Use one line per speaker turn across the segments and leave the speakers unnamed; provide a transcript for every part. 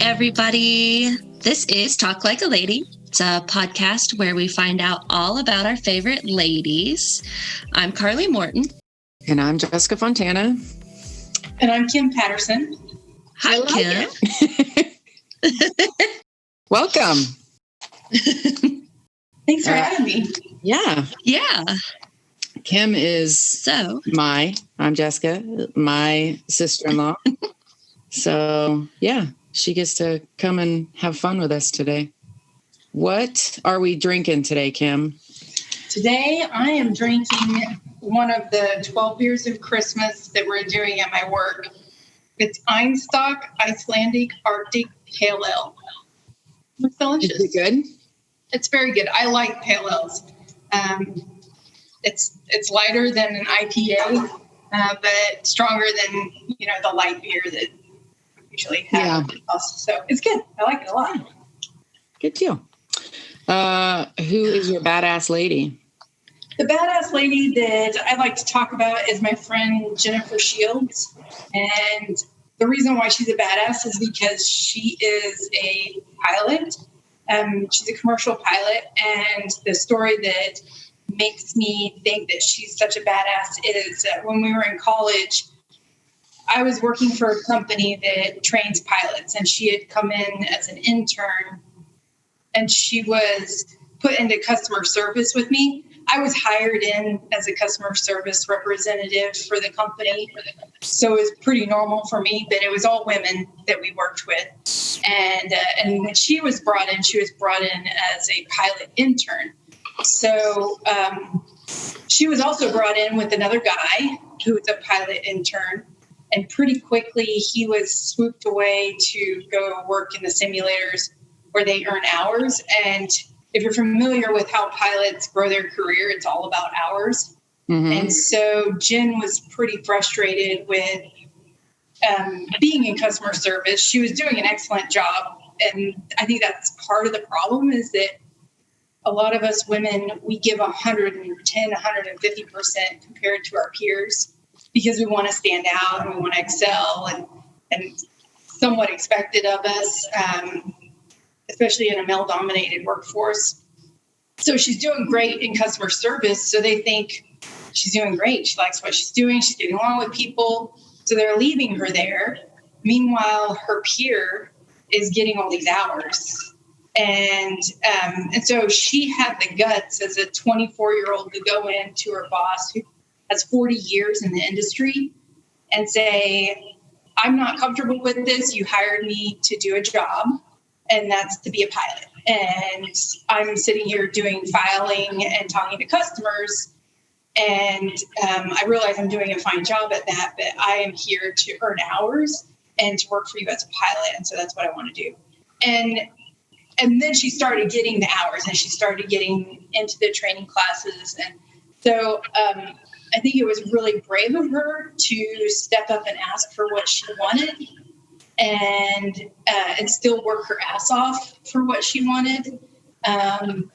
everybody. This is Talk Like a Lady. It's a podcast where we find out all about our favorite ladies. I'm Carly Morton.
And I'm Jessica Fontana.
And I'm Kim Patterson.
Hi, Kim.
Welcome.
Thanks for having me.
Yeah. Kim is I'm Jessica, my sister-in-law. So, yeah, she gets to come and have fun with us today. What are we drinking today, Kim?
Today, I am drinking one of the 12 beers of Christmas that we're doing at my work. It's Einstok Icelandic Arctic Pale Ale. It's delicious.
Is it good?
It's very good. I like pale ales. It's lighter than an IPA, but stronger than the light beer that we usually have. Yeah. So it's good. I like it a lot.
Good deal. Who is your badass lady?
The badass lady that I like to talk about is my friend Jennifer Shields. And the reason why she's a badass is because she is a pilot. She's a commercial pilot. And the story that makes me think that she's such a badass is that when we were in college, I was working for a company that trains pilots. And she had come in as an intern. And she was put into customer service with me. I was hired in as a customer service representative for the company. So it was pretty normal for me, but it was all women that we worked with. And when she was brought in as a pilot intern. So she was also brought in with another guy who was a pilot intern. And pretty quickly, he was swooped away to go work in the simulators where they earn hours. And if you're familiar with how pilots grow their career, it's all about hours. Mm-hmm. And so Jen was pretty frustrated with being in customer service. She was doing an excellent job. And I think that's part of the problem is that a lot of us women, we give 110, 150% compared to our peers because we want to stand out and we want to excel and somewhat expected of us. Especially in a male-dominated workforce. So she's doing great in customer service. So they think she's doing great. She likes what she's doing. She's getting along with people. So they're leaving her there. Meanwhile, her peer is getting all these hours. And so she had the guts as a 24-year-old to go in to her boss who has 40 years in the industry and say, I'm not comfortable with this. You hired me to do a job. And that's to be a pilot. And I'm sitting here doing filing and talking to customers. And I realize I'm doing a fine job at that, but I am here to earn hours and to work for you as a pilot. And so that's what I want to do. And then she started getting the hours and she started getting into the training classes. And so I think it was really brave of her to step up and ask for what she wanted. And still work her ass off for what she wanted. And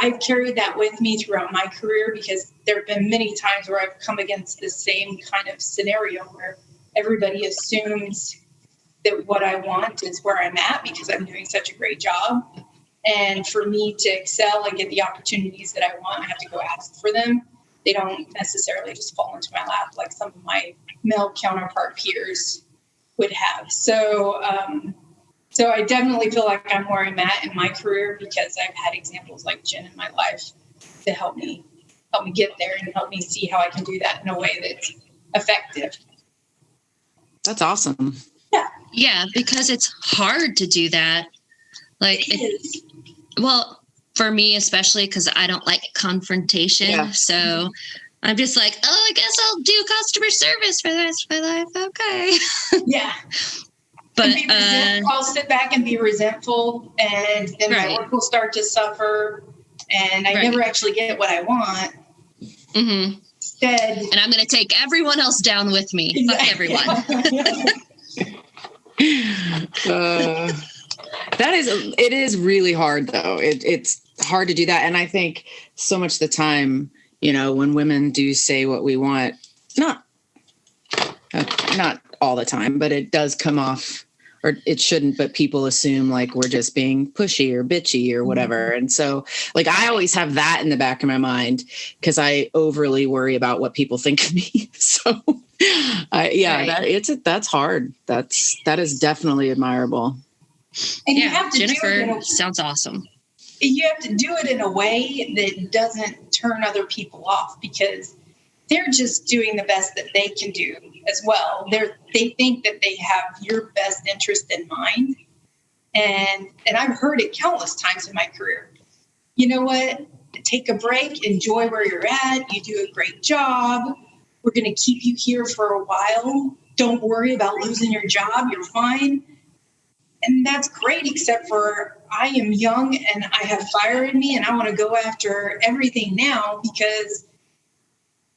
I've carried that with me throughout my career because there have been many times where I've come against the same kind of scenario where everybody assumes that what I want is where I'm at because I'm doing such a great job. And for me to excel and get the opportunities that I want, I have to go ask for them. They don't necessarily just fall into my lap like some of my male counterpart peers would have. So I definitely feel like I'm where I'm at in my career because I've had examples like Jen in my life to help me get there and help me see how I can do that in a way that's effective.
That's awesome.
Yeah, because it's hard to do that. Like
it is.
Well, for me especially because I don't like confrontation. Yeah. So I'm just like, I guess I'll do customer service for the rest of my life. Okay.
Yeah.
But
I'll sit back and be resentful, and then my work will start to suffer, and I never actually get what I want.
Mm-hmm.
Instead,
and I'm going to take everyone else down with me. Exactly. Fuck everyone.
It is really hard though. It's hard to do that. And I think so much of the time, when women do say what we want, not all the time, but it does come off or it shouldn't, but people assume like we're just being pushy or bitchy or whatever. And so like, I always have that in the back of my mind because I overly worry about what people think of me. So that's hard. That is definitely admirable.
And you have to
Jennifer sounds awesome.
You have to do it in a way that doesn't turn other people off, because they're just doing the best that they can do as well. They think that they have your best interest in mind. And I've heard it countless times in my career. You know what? Take a break, enjoy where you're at. You do a great job. We're going to keep you here for a while. Don't worry about losing your job. You're fine. And that's great, except for I am young and I have fire in me and I want to go after everything now, because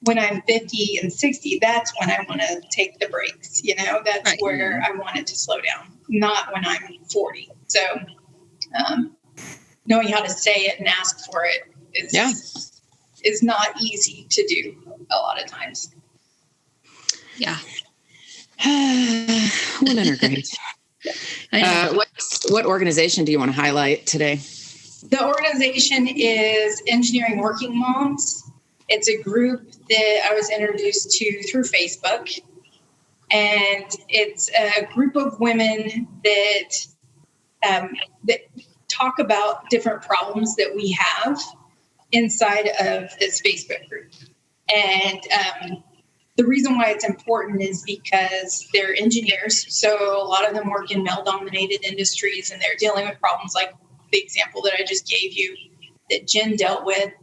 when I'm 50 and 60, that's when I want to take the breaks. That's right. Where I want it to slow down, not when I'm 40. So knowing how to say it and ask for it is not easy to do a lot of times.
Yeah.
Women are great. What organization do you want to highlight today?
The organization is Engineering Working Moms. It's a group that I was introduced to through Facebook. And it's a group of women that talk about different problems that we have inside of this Facebook group. And the reason why it's important is because they're engineers. So a lot of them work in male-dominated industries, and they're dealing with problems like the example that I just gave you that Jen dealt with.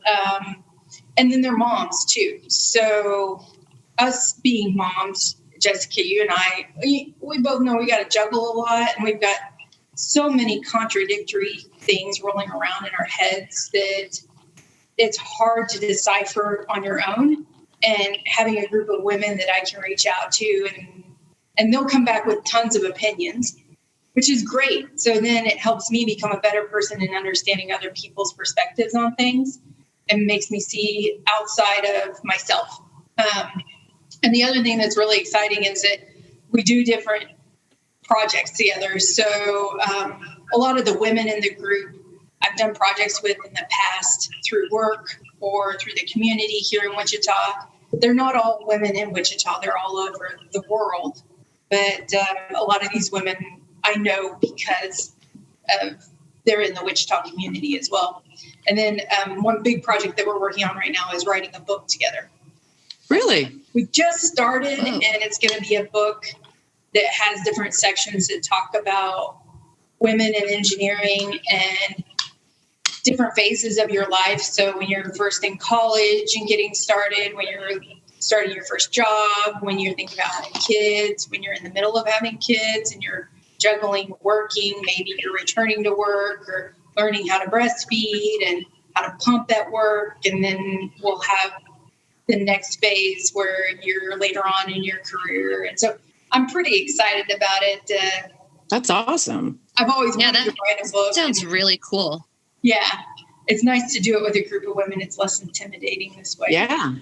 And then they're moms too. So us being moms, Jessica, you and I, we both know we got to juggle a lot, and we've got so many contradictory things rolling around in our heads that it's hard to decipher on your own. And having a group of women that I can reach out to, and they'll come back with tons of opinions, which is great. So then it helps me become a better person in understanding other people's perspectives on things, and makes me see outside of myself. And the other thing that's really exciting is that we do different projects together. So a lot of the women in the group I've done projects with in the past through work or through the community here in Wichita. They're not all women in Wichita. They're all over the world. But a lot of these women I know because they're in the Wichita community as well. And then one big project that we're working on right now is writing a book together.
Really?
We just started, and it's going to be a book that has different sections that talk about women in engineering and different phases of your life. So when you're first in college and getting started, when you're starting your first job, when you're thinking about having kids, when you're in the middle of having kids and you're juggling working, maybe you're returning to work or learning how to breastfeed and how to pump at work. And then we'll have the next phase where you're later on in your career. And so I'm pretty excited about it.
That's awesome.
I've always wanted to write a book.
Sounds really cool.
Yeah. It's nice to do it with a group of women. It's less intimidating this way.
Yeah.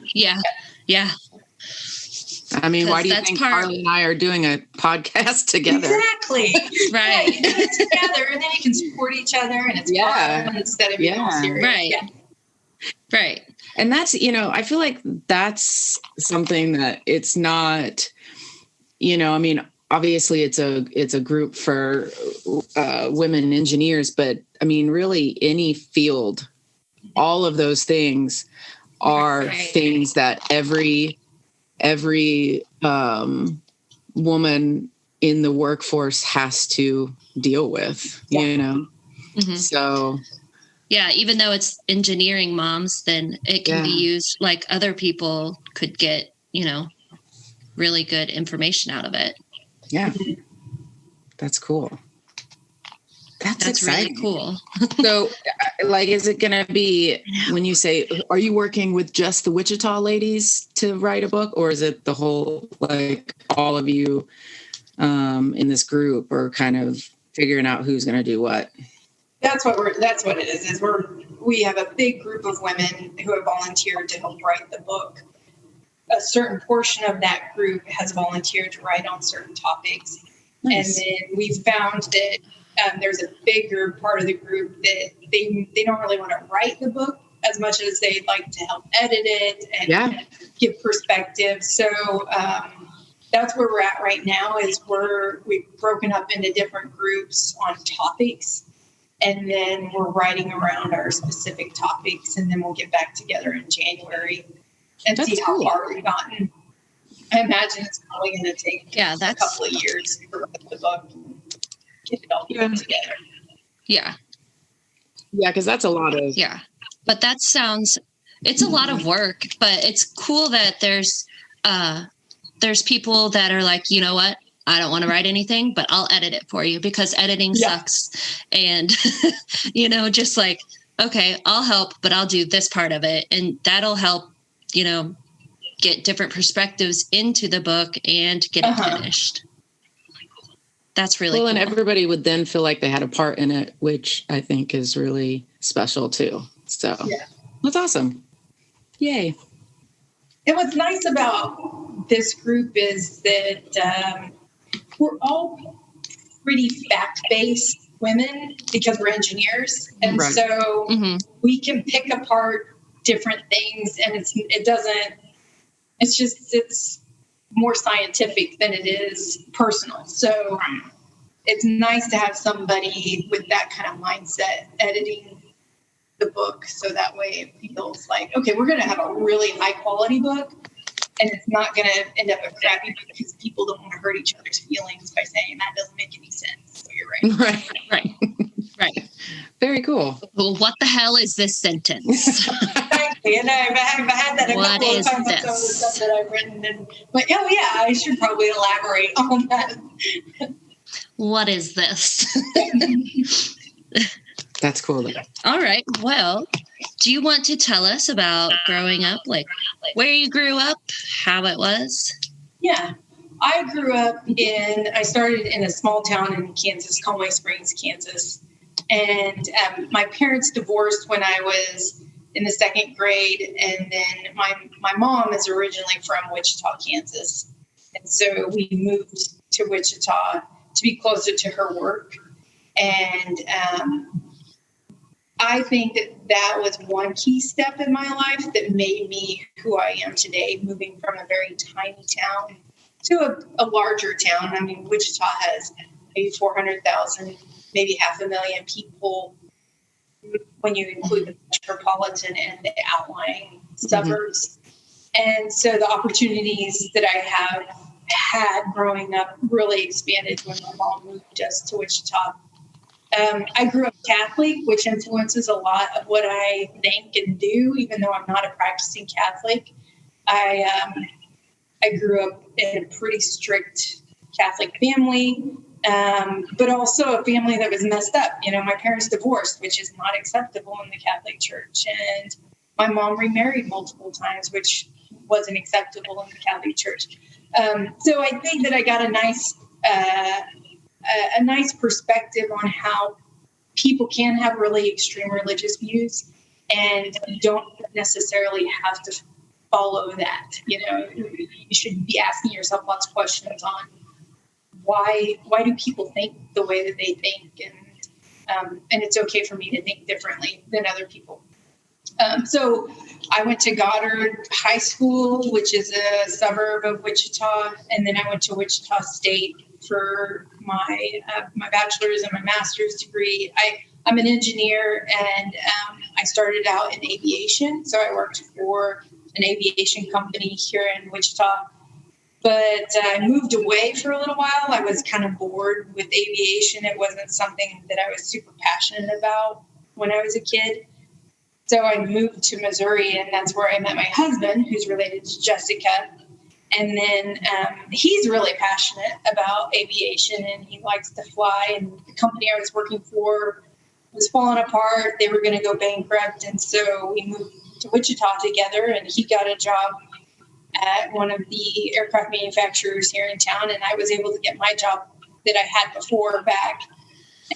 I mean, why do you think Carly and I are doing a podcast together?
Exactly.
Right.
You do it together, and then you can support each other, and it's fun instead of being all serious.
Right. Yeah. Right.
And that's, I feel like that's something that it's not, I mean, obviously it's a group for women engineers, but I mean, really any field, all of those things are things that every woman in the workforce has to deal with,
Mm-hmm.
So
yeah, even though it's engineering moms, then it can be used like other people could get, really good information out of it.
Yeah. That's cool. That's exciting.
Really cool.
So, is it going to be, when you say, are you working with just the Wichita ladies to write a book, or is it the whole, all of you in this group, or kind of figuring out who's going to do what?
That's what it is we have a big group of women who have volunteered to help write the book. A certain portion of that group has volunteered to write on certain topics.
Nice.
And then we found that there's a bigger part of the group that they don't really want to write the book as much as they'd like to help edit it and give perspective. So that's where we're at right now. Is we've broken up into different groups on topics, and then we're writing around our specific topics, and then we'll get back together in January and see how far we've gotten. I imagine it's probably going to take a couple of years to write the book and get it all put together.
Yeah.
Yeah, because that's a lot of...
Yeah. But it's a lot of work, but it's cool that there's people that are like, you know what? I don't want to write anything, but I'll edit it for you because editing sucks. And, just like, okay, I'll help, but I'll do this part of it. And that'll help, get different perspectives into the book and get it finished. That's really cool.
And everybody would then feel like they had a part in it, which I think is really special too. So that's awesome. Yay.
And what's nice about this group is that we're all pretty fact-based women because we're engineers. And so we can pick apart different things, and it's more scientific than it is personal. So it's nice to have somebody with that kind of mindset editing the book, so that way it feels like, okay, we're going to have a really high quality book, and it's not going to end up a crappy book because people don't want to hurt each other's feelings by saying that doesn't make any sense. So you're right.
Right.
Very cool.
Well, what the hell is this sentence?
Exactly. And I've had that a couple of times with some of the stuff that I've written. But I should probably elaborate on that.
What is this?
That's cool.
All right. Well, do you want to tell us about growing up, like where you grew up, how it was?
Yeah. I grew up I started in a small town in Kansas, Conway Springs, Kansas. And my parents divorced when I was in the second grade. And then my mom is originally from Wichita, Kansas. And so we moved to Wichita to be closer to her work. And I think that was one key step in my life that made me who I am today, moving from a very tiny town to a larger town. I mean, Wichita has maybe 400,000, maybe 500,000 people when you include the metropolitan and the outlying suburbs. And so the opportunities that I have had growing up really expanded when my mom moved us to Wichita. I grew up Catholic, which influences a lot of what I think and do, even though I'm not a practicing Catholic. I grew up in a pretty strict Catholic family, but also a family that was messed up. My parents divorced, which is not acceptable in the Catholic Church. And my mom remarried multiple times, which wasn't acceptable in the Catholic Church. So I think that I got a nice perspective on how people can have really extreme religious views and don't necessarily have to follow that. You should be asking yourself lots of questions on why do people think the way that they think, and it's okay for me to think differently than other people. So I went to Goddard High School, which is a suburb of Wichita, and then I went to Wichita State for my bachelor's and my master's degree. I'm an engineer, and I started out in aviation. So I worked for an aviation company here in Wichita. But I moved away for a little while. I was kind of bored with aviation. It wasn't something that I was super passionate about when I was a kid. So I moved to Missouri, and that's where I met my husband, who's related to Jessica. And then he's really passionate about aviation, and he likes to fly. And the company I was working for was falling apart. They were going to go bankrupt. And so we moved to Wichita together, and he got a job at one of the aircraft manufacturers here in town. And I was able to get my job that I had before back.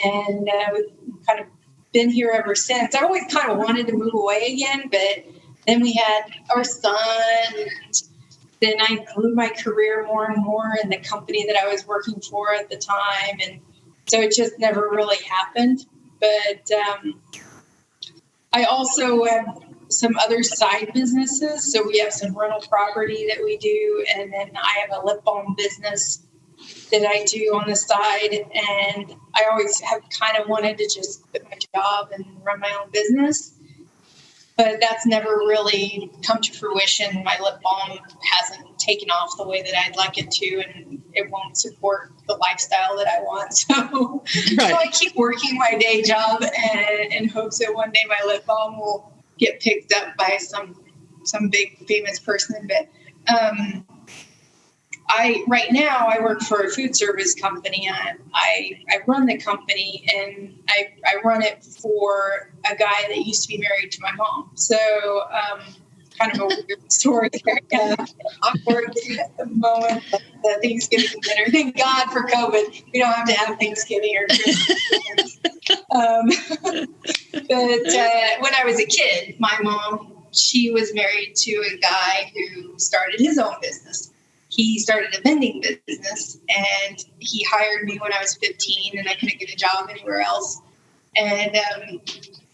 And we've kind of been here ever since. I always kind of wanted to move away again, but then we had our son, and then I grew my career more and more in the company that I was working for at the time. And so it just never really happened. But I also have some other side businesses. So we have some rental property that we do. And then I have a lip balm business that I do on the side. And I always have kind of wanted to just quit my job and run my own business. But that's never really come to fruition. My lip balm hasn't taken off the way that I'd like it to, and it won't support the lifestyle that I want. So,
Right.
So I keep working my day job and in hopes that one day my lip balm will get picked up by some big famous person. But right now I work for a food service company. I run the company, and I run it for a guy that used to be married to my mom. So kind of a weird story there. Awkward moment at the Thanksgiving dinner. Thank God for COVID. We don't have to have Thanksgiving or Christmas. But when I was a kid, my mom, she was married to a guy who started his own business. He started a vending business, and he hired me when I was 15, and I couldn't get a job anywhere else. And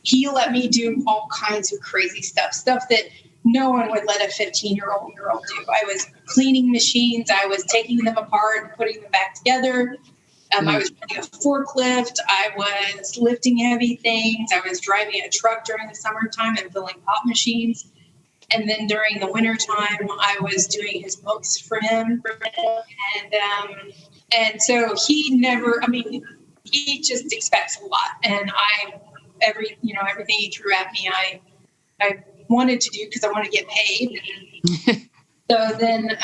he let me do all kinds of crazy stuff that no one would let a 15-year-old girl do. I was cleaning machines. I was taking them apart and putting them back together. I was running a forklift. I was lifting heavy things. I was driving a truck during the summertime and filling pop machines. And then during the wintertime, I was doing his books for him. And so he never, he just expects a lot. And everything he threw at me, I wanted to do because I want to get paid. So then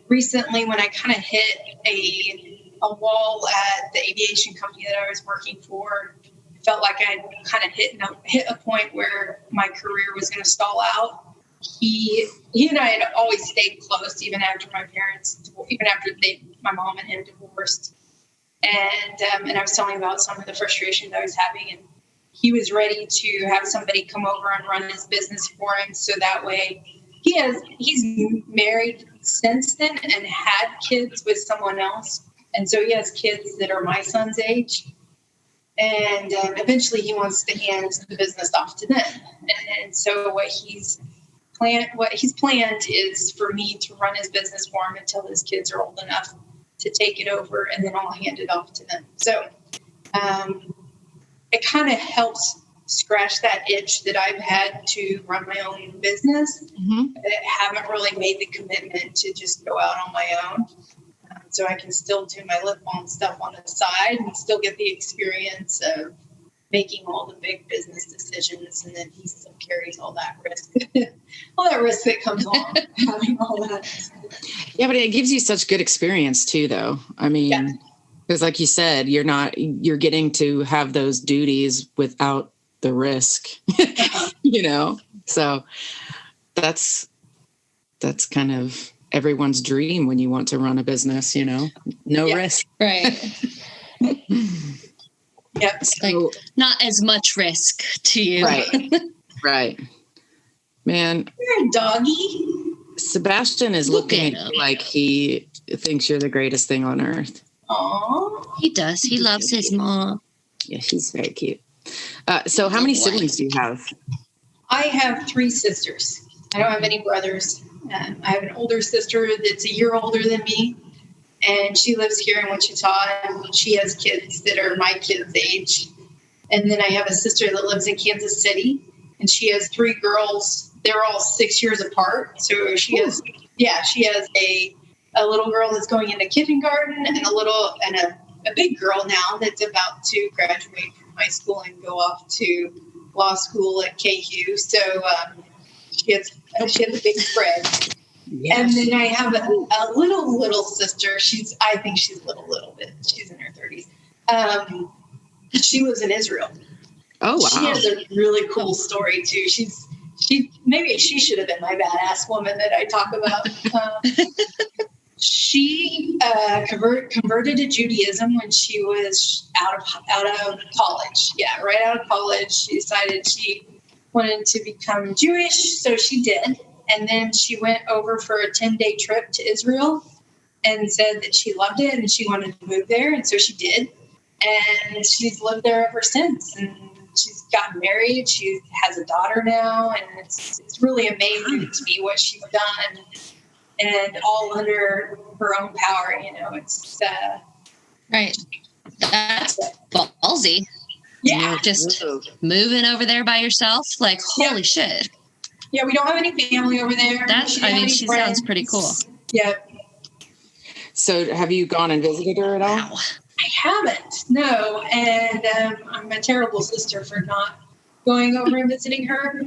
recently, when I kind of hit a wall at the aviation company that I was working for, I felt like I kind of hit a point where my career was going to stall out. He and I had always stayed close, even after my mom and him divorced. And I was telling him about some of the frustrations I was having, and he was ready to have somebody come over and run his business for him. So that way he's married since then and had kids with someone else. And so he has kids that are my son's age. And eventually he wants to hand the business off to them. And so what he's planned is for me to run his business for him until his kids are old enough to take it over, and then I'll hand it off to them. So it kind of helps scratch that itch that I've had to run my own business. Mm-hmm. I haven't really made the commitment to just go out on my own. So I can still do my lip balm stuff on the side and still get the experience of making all the big business decisions, and then he still carries all that risk, all that risk that comes along having all that.
Yeah, but it gives you such good experience too, though. Because like you said, you're getting to have those duties without the risk, So that's kind of everyone's dream when you want to run a business, no risk.
Right.
Yep.
So, not as much risk to you.
Right. Man.
You're a doggy.
Sebastian is looking at you like he thinks you're the greatest thing on earth.
Aww.
He does. He loves his mom.
Yeah, she's very cute. So how many siblings do you have?
I have 3 sisters. I don't have any brothers. I have an older sister that's a year older than me. And she lives here in Wichita, and she has kids that are my kids' age. And then I have a sister that lives in Kansas City, and she has 3 girls. They're all 6 years apart. So she has a little girl that's going into kindergarten, and a big girl now that's about to graduate from high school and go off to law school at KU. So she has a big spread. Yes. And then I have a little sister. I think she's a little bit. She's in her 30s. She lives in Israel.
Oh, wow.
She has a really cool story too. Maybe she should have been my badass woman that I talk about. She converted to Judaism when she was out of college. Yeah, right out of college, she decided she wanted to become Jewish, so she did. And then she went over for a 10-day trip to Israel and said that she loved it and she wanted to move there. And so she did. And she's lived there ever since. And she's gotten married. She has a daughter now. And it's really amazing to me what she's done. And all under her own power, it's
right. That's ballsy.
Yeah.
Just moving over there by yourself. Like, holy shit.
Yeah, we don't have any family over there.
She sounds pretty cool.
Yeah.
So have you gone and visited her at all?
Wow.
I haven't, no. And I'm a terrible sister for not going over and visiting her.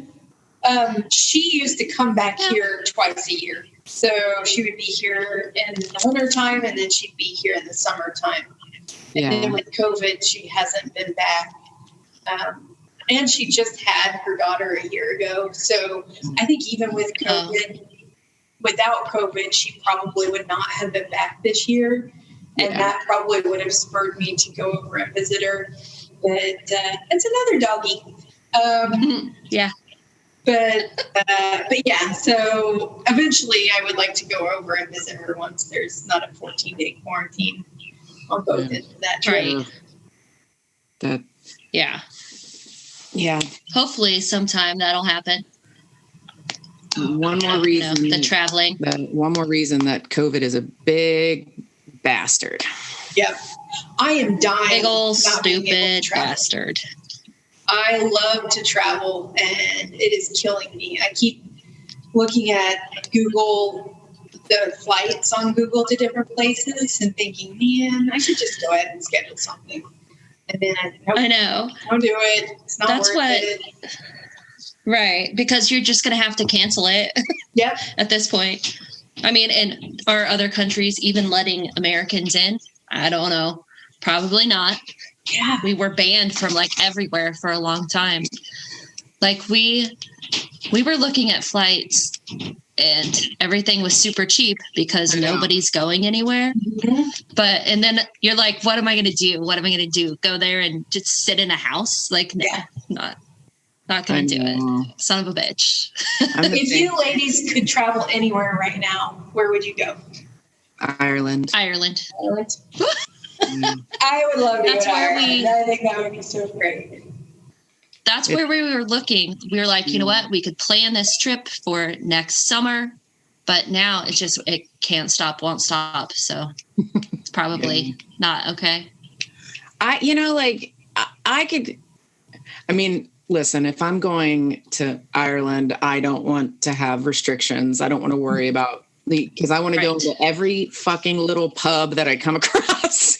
She used to come back here twice a year. So she would be here in the wintertime and then she'd be here in the summertime.
Yeah.
And then with COVID, she hasn't been back. And she just had her daughter a year ago. So I think even with COVID, without COVID, she probably would not have been back this year. And that probably would have spurred me to go over and visit her. But it's another doggy.
Yeah.
But yeah, so eventually I would like to go over and visit her once there's not a 14-day quarantine on both ends of that trip.
Right.
Yeah. Hopefully sometime that'll happen.
One more reason.
The traveling.
One more reason that COVID is a big bastard.
Yep. I am dying.
Big old stupid bastard.
I love to travel and it is killing me. I keep looking at Google, the flights on Google to different places and thinking, man, I should just go ahead and schedule something. And then
I know.
Don't do it. It's not worth it.
Right. Because you're just going to have to cancel it.
Yep.
At this point. I mean, in our other countries, even letting Americans in, I don't know. Probably not.
Yeah.
We were banned from like everywhere for a long time. Like we were looking at flights and everything was super cheap because nobody's going anywhere. Mm-hmm. And then you're like, what am I going to do? What am I going to do? Go there and just sit in a house? Like, no, not going to do it. Son of a bitch.
If you ladies could travel anywhere right now, where would you go?
Ireland.
I would love to go to Ireland. I think that would be so great.
That's where we were looking. We were like, you know what? We could plan this trip for next summer, but now it can't stop, won't stop. So it's probably not okay.
Listen, if I'm going to Ireland, I don't want to have restrictions. I don't want to worry about because I want to go to every fucking little pub that I come across.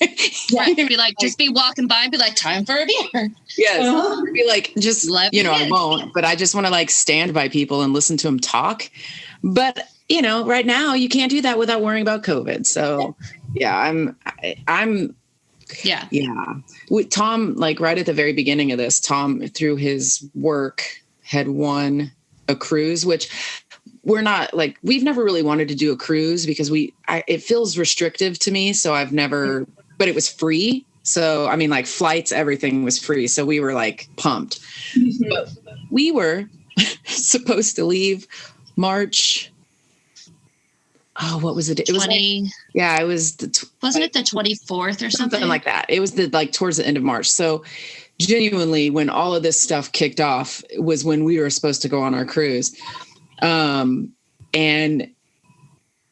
Right. Be like, just be walking by and be like, time for a beer.
Yes. Be like, just, I won't, but I just want to like stand by people and listen to them talk. But, right now you can't do that without worrying about COVID. So I'm with Tom, like right at the very beginning of this, Tom through his work had won a cruise, which we're not like, we've never really wanted to do a cruise because it feels restrictive to me. So I've never, but it was free. So, I mean, like flights, everything was free. So we were like pumped. Mm-hmm. But we were supposed to leave March. Oh, what was it? It was it was
wasn't it the 24th or something
like that? It was towards the end of March. So genuinely when all of this stuff kicked off was when we were supposed to go on our cruise. And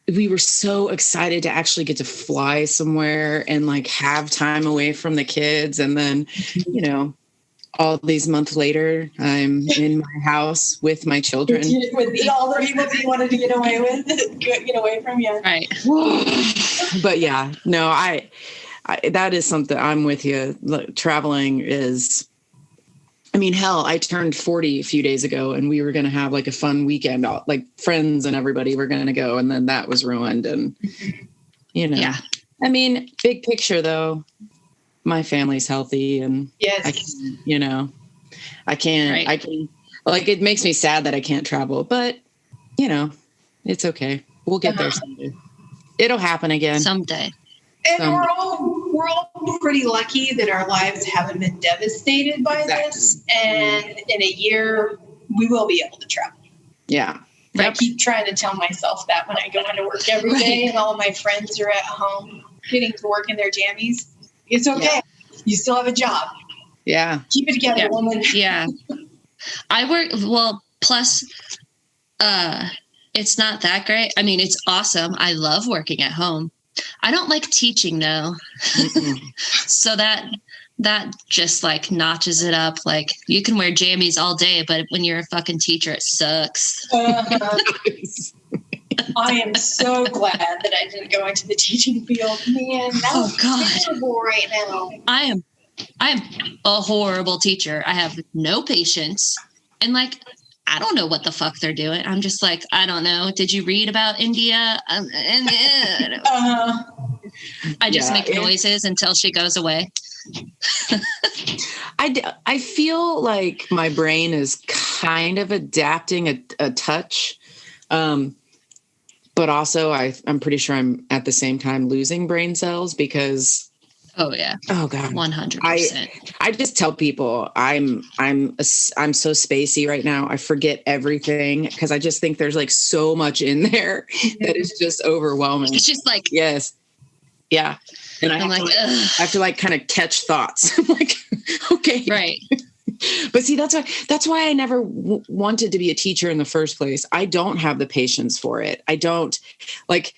we were so excited to actually get to fly somewhere and like have time away from the kids. And then, all these months later, I'm in my house with my children.
With all the people that you wanted to get away from you.
Right.
But yeah, no, I that is something I'm with you. Traveling is, hell, I turned 40 a few days ago and we were going to have like a fun weekend, like friends and everybody were going to go. And then that was ruined. And, big picture though, my family's healthy and I can, like, it makes me sad that I can't travel, but it's okay. We'll get there someday. It'll happen again.
Someday.
And we're all pretty lucky that our lives haven't been devastated by this. And in a year, we will be able to travel.
Yeah.
I keep trying to tell myself that when I go into work every day and all of my friends are at home getting to work in their jammies. It's okay. Yeah. You still have a job.
Yeah.
Keep it together, woman.
Yeah. I work, plus, it's not that great. I mean, it's awesome. I love working at home. I don't like teaching though. So that just like notches it up. Like you can wear jammies all day, but when you're a fucking teacher, it sucks.
I am so glad that I didn't go into the teaching field. Man, that's terrible right now.
I am a horrible teacher. I have no patience. And like, I don't know what the fuck they're doing. I'm just like, I don't know. Did you read about India? I just make noises until she goes away.
I feel like my brain is kind of adapting a touch. But also I'm pretty sure I'm at the same time losing brain cells because
oh God 100%.
I just tell people I'm so spacey right now. I forget everything because I just think there's like so much in there that is just overwhelming.
It's just like
yes. Yeah. And I have to kind of catch thoughts. I'm like, okay.
Right.
But see, that's why I never wanted to be a teacher in the first place. I don't have the patience for it. I don't like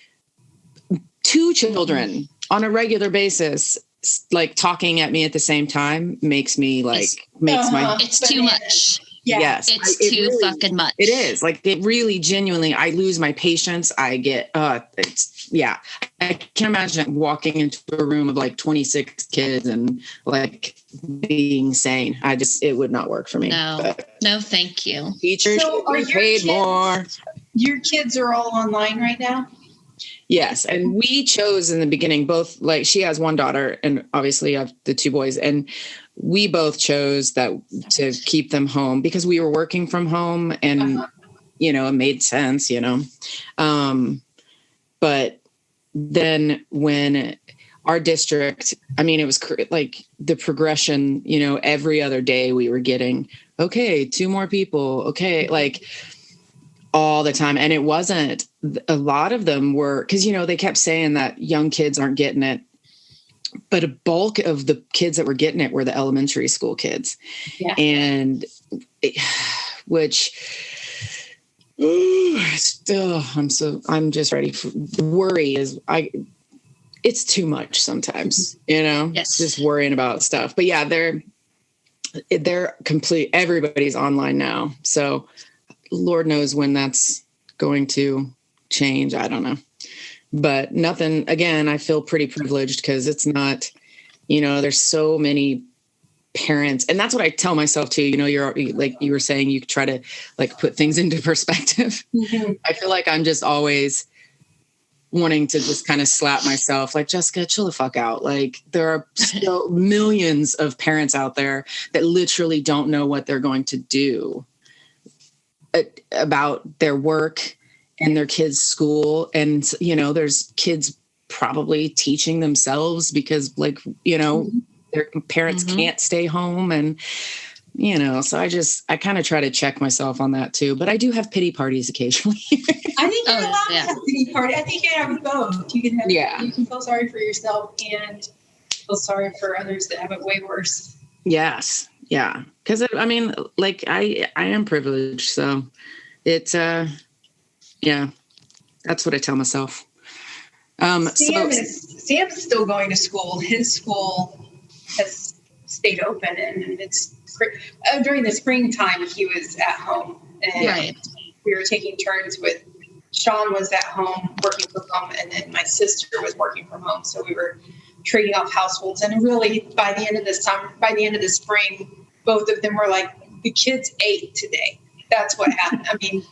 2 children on a regular basis, like talking at me at the same time makes me
it's too much.
Yeah.
Yes.
It's too really, fucking much.
It is like, it really genuinely, I lose my patience. I get, I can't imagine walking into a room of like 26 kids and like being sane. It would not work for me.
No, thank you.
Teachers should be paid more.
Your kids are all online right now?
Yes. And we chose in the beginning, both, like she has 1 daughter and obviously I have the 2 boys, and we both chose to keep them home because we were working from home and, it made sense, but then when our district, I mean, it was like the progression, every other day we were getting, okay, 2 more people. Okay. Like all the time. And it wasn't, a lot of them were, cause they kept saying that young kids aren't getting it. But a bulk of the kids that were getting it were the elementary school kids. Yeah. And I'm just ready for worry it's too much sometimes,
yes.
Just worrying about stuff. But yeah, they're complete. Everybody's online now. So Lord knows when that's going to change. I don't know. But nothing, again, I feel pretty privileged because it's not, there's so many parents. And that's what I tell myself too. You're like you were saying, you try to like put things into perspective. Mm-hmm. I feel like I'm just always wanting to just kind of slap myself like, Jessica, chill the fuck out. Like there are still millions of parents out there that literally don't know what they're going to do about their work and their kids' school. And, there's kids probably teaching themselves because their parents mm-hmm. can't stay home. And, so I kind of try to check myself on that too, but I do have pity parties occasionally.
I think you're allowed to have pity party. I think you can have both. You can you can feel sorry for yourself and feel sorry for others that have it way worse.
Yes. Yeah. Cause I am privileged. So it's, yeah, that's what I tell myself.
Sam's still going to school. His school has stayed open, and it's during the springtime he was at home, and we were taking turns with. Sean was at home working from home, and then my sister was working from home. So we were trading off households, and really by the end of the spring, both of them were like, the kids ate today. That's what happened. I mean,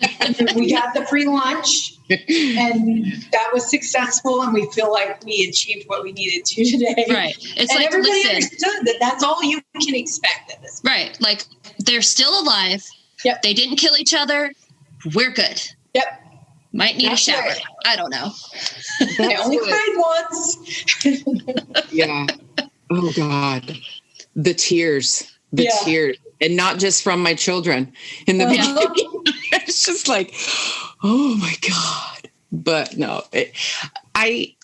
we got the free lunch and that was successful. And we feel like we achieved what we needed to today.
Right. It's
and
like,
everybody understood that that's all you can expect at this point.
Right. Like they're still alive.
Yep.
They didn't kill each other. We're good.
Yep.
Might need a shower. Right. I don't know.
I only cried once.
Yeah. Oh God. The tears. And not just from my children in the beginning. it's just like, oh my God. But no, I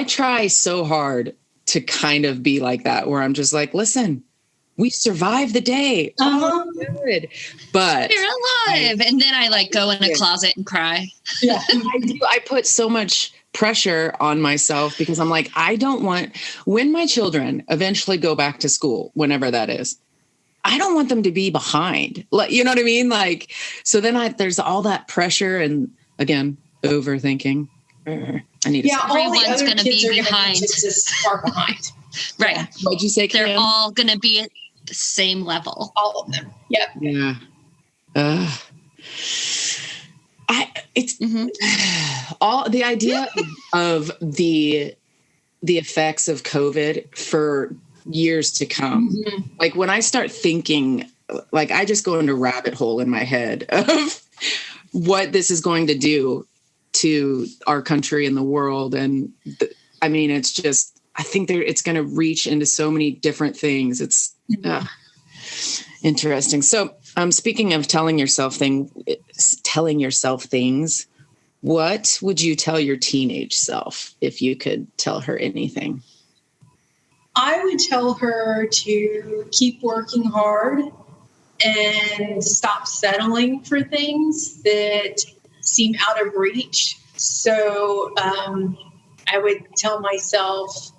try so hard to kind of be like that, where I'm just like, listen, we survived the day. Oh, good. But
you're alive. And then I like go in a closet and cry.
Yeah.
I put so much pressure on myself because I'm like, I don't want, when my children eventually go back to school, whenever that is, I don't want them to be behind. Like, you know what I mean? Like, so then there's all that pressure and again, overthinking. I need to stop.
Everyone's going to be behind.
Just far behind.
Right.
Yeah.
What'd you say, Kim?
They're all going to be at the same level.
All of them. Yep.
Yeah. It's all the idea of the effects of COVID for years to come. Mm-hmm. Like when I start thinking, like I just go into a rabbit hole in my head of what this is going to do to our country and the world. And I mean, it's just, I think it's going to reach into so many different things. It's interesting. So speaking of telling yourself things, what would you tell your teenage self if you could tell her anything?
I would tell her to keep working hard and stop settling for things that seem out of reach. So I would tell myself,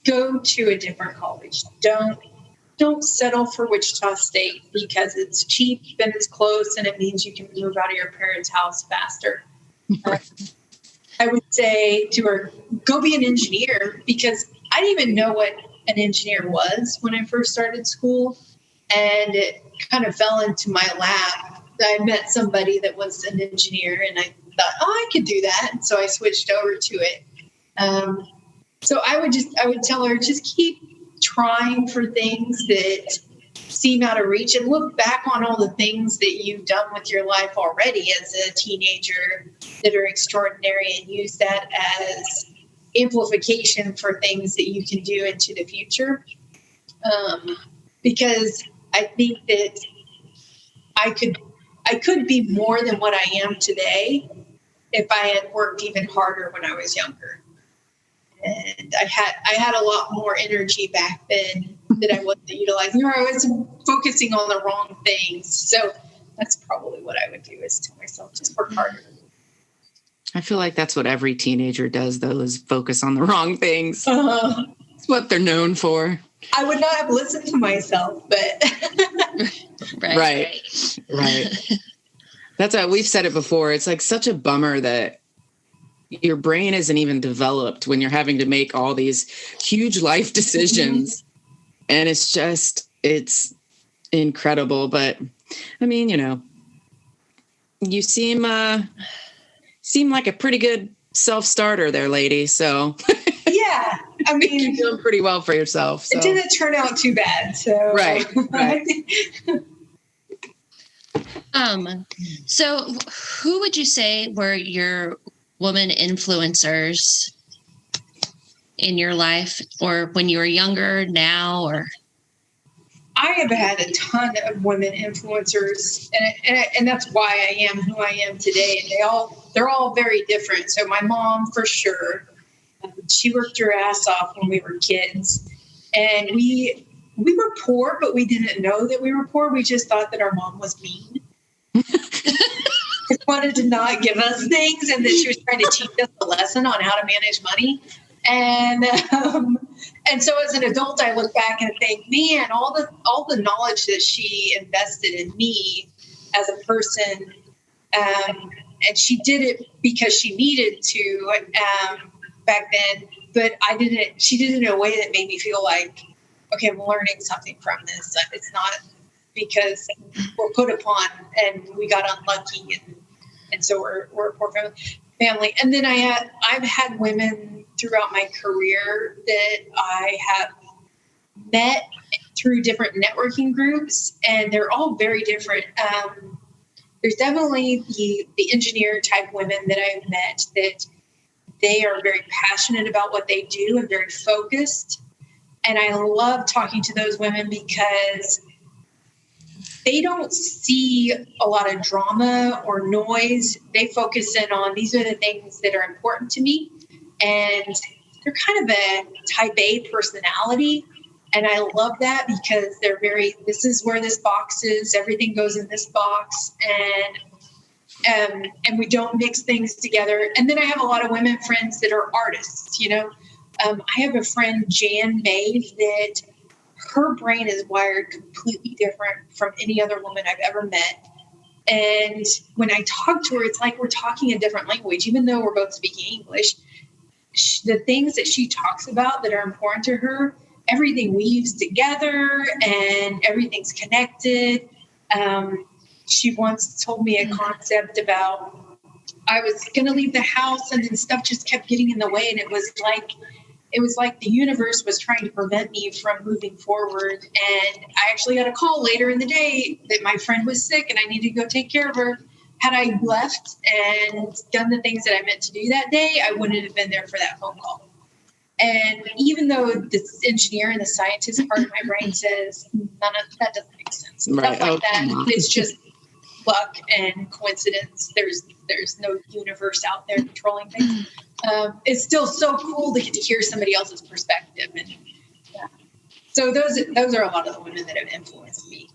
go to a different college. Don't settle for Wichita State because it's cheap and it's close and it means you can move out of your parents' house faster. I would say to her, go be an engineer, because I didn't even know what an engineer was when I first started school. And it kind of fell into my lap. I met somebody that was an engineer and I thought, I could do that. And so I switched over to it. So I would tell her, just keep trying for things that seem out of reach and look back on all the things that you've done with your life already as a teenager that are extraordinary, and use that as amplification for things that you can do into the future. Because I think that I could be more than what I am today if I had worked even harder when I was younger. And I had a lot more energy back then that I wasn't utilizing, or I was focusing on the wrong things. So that's probably what I would do, is tell myself, just work harder.
I feel like that's what every teenager does, though, is focus on the wrong things. It's what they're known for.
I would not have listened to myself, but
right. That's why we've said it before. It's like such a bummer that your brain isn't even developed when you're having to make all these huge life decisions. And it's incredible. But I mean, you seem like a pretty good self-starter there, lady. So
yeah, I mean,
you're doing pretty well for yourself. So.
It didn't turn out too bad. So
right.
So who would you say were your woman influencers in your life, or when you were younger, now, or?
I have had a ton of women influencers, and that's why I am who I am today. And they're all very different. So my mom, for sure, she worked her ass off when we were kids, and we were poor, but we didn't know that we were poor. We just thought that our mom was mean. Wanted to not give us things, and that she was trying to teach us a lesson on how to manage money. And so as an adult, I look back and think, man, all the knowledge that she invested in me as a person, and she did it because she needed to back then, but she did it in a way that made me feel like, okay, I'm learning something from this. It's not because we're put upon and we got unlucky, and so we're a poor family. And then I've had women throughout my career that I have met through different networking groups, and they're all very different. There's definitely the engineer type women that I've met that they are very passionate about what they do and very focused. And I love talking to those women because they don't see a lot of drama or noise. They focus in on, these are the things that are important to me. And they're kind of a type A personality. And I love that because they're this is where this box is. Everything goes in this box. And we don't mix things together. And then I have a lot of women friends that are artists, I have a friend, Jan May, that her brain is wired completely different from any other woman I've ever met. And when I talk to her, it's like we're talking a different language, even though we're both speaking English. The things that she talks about that are important to her, everything weaves together and everything's connected. She once told me a concept about, I was going to leave the house and then stuff just kept getting in the way. And it was like the universe was trying to prevent me from moving forward. And I actually got a call later in the day that my friend was sick and I needed to go take care of her. Had I left and done the things that I meant to do that day, I wouldn't have been there for that phone call. And even though the engineer and the scientist part of my brain says, none of that doesn't make sense.
Right.
Stuff like that. It's just luck and coincidence. There's no universe out there controlling things. It's still so cool to get to hear somebody else's perspective. And so those are a lot of the women that have influenced me.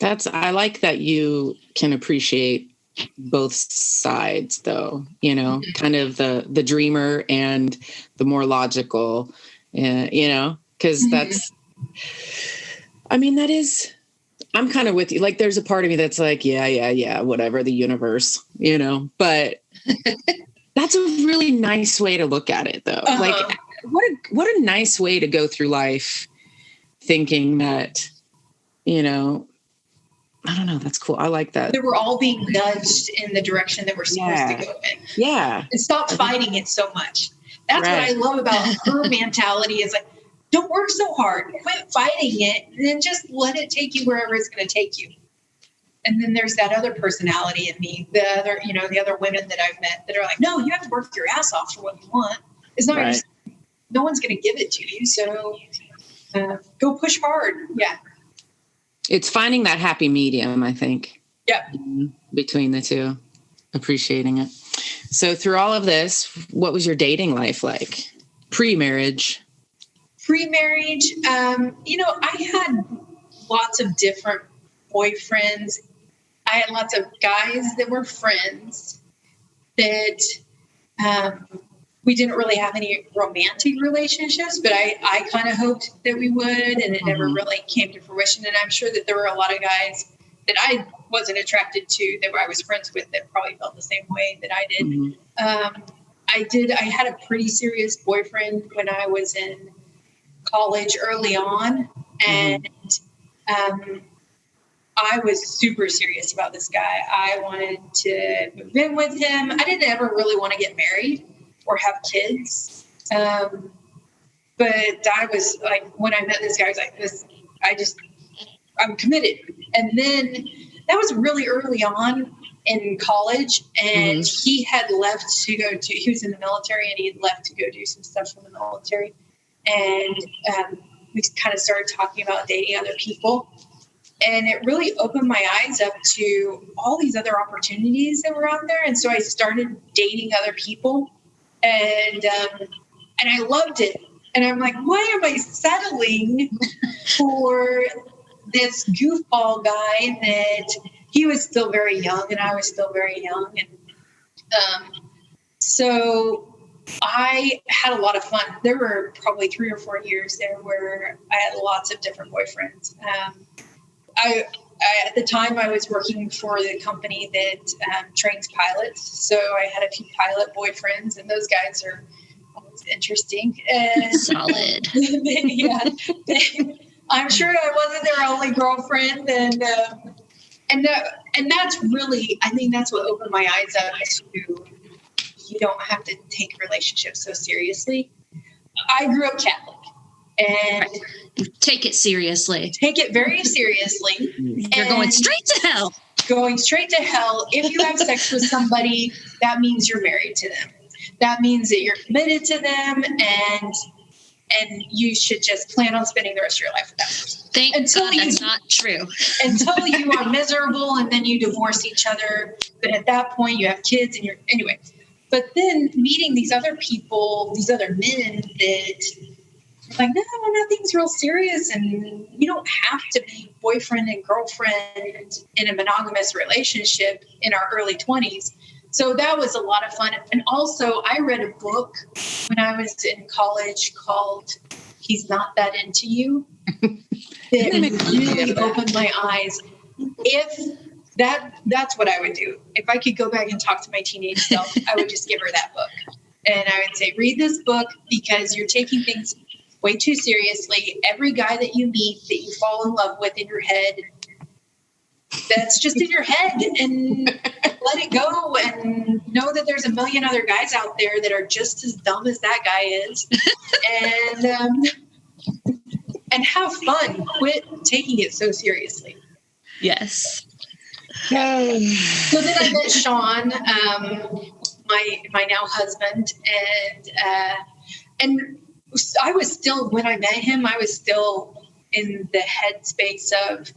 I like that you can appreciate both sides, though, kind of the dreamer and the more logical, because that's, that is, I'm kind of with you. Like, there's a part of me that's like, yeah, whatever, the universe, but that's a really nice way to look at it, though. Like, what a nice way to go through life thinking that, I don't know. That's cool. I like that.
That we're all being nudged in the direction that we're supposed to go in.
Yeah.
And stop fighting it so much. That's what I love about her mentality is like, don't work so hard. Quit fighting it and then just let it take you wherever it's going to take you. And then there's that other personality in me, the other women that I've met that are like, no, you have to work your ass off for what you want. It's not just, no one's going to give it to you. So go push hard. Yeah.
It's finding that happy medium, I think.
Yeah.
Between the two, appreciating it. So through all of this, what was your dating life like? Pre-marriage?
Pre-marriage, I had lots of different boyfriends. I had lots of guys that were friends that we didn't really have any romantic relationships, but I kind of hoped that we would, and it never really came to fruition. And I'm sure that there were a lot of guys that I wasn't attracted to that I was friends with that probably felt the same way that I did. I had a pretty serious boyfriend when I was in college early on, and I was super serious about this guy. I wanted to move in with him. I didn't ever really want to get married or have kids. But I was like, when I met this guy, I was like, I'm committed. And then that was really early on in college, and he had left to he was in the military and he had left to go do some stuff from the military. And we kind of started talking about dating other people. And it really opened my eyes up to all these other opportunities that were out there. And so I started dating other people, and I loved it. And I'm like, why am I settling for this goofball guy that he was still very young and I was still very young? And so I had a lot of fun. There were probably 3 or 4 years there where I had lots of different boyfriends. I at the time I was working for the company that trains pilots, so I had a few pilot boyfriends, and those guys are always interesting. And
solid.
I'm sure I wasn't their only girlfriend, and that's really, I think that's what opened my eyes up to. You don't have to take relationships so seriously. I grew up Catholic. And
take it seriously.
Take it very seriously.
You're going straight to hell.
Going straight to hell. If you have sex with somebody, that means you're married to them. That means that you're committed to them. And and you should just plan on spending the rest of your life with that person.
Thank God that's not true.
Until you are miserable and then you divorce each other. But at that point, you have kids and anyway. But then meeting these other people, these other men that are like, no, nothing's real serious. And you don't have to be boyfriend and girlfriend in a monogamous relationship in our early 20s. So that was a lot of fun. And also, I read a book when I was in college called He's Not That Into You. That really opened my eyes. That's what I would do. If I could go back and talk to my teenage self, I would just give her that book. And I would say, read this book because you're taking things way too seriously. Every guy that you meet that you fall in love with in your head, that's just in your head, and let it go and know that there's a million other guys out there that are just as dumb as that guy is. And have fun. Quit taking it so seriously.
Yes.
So then I met Sean, my now husband, and I was still, when I met him, I was still in the headspace of,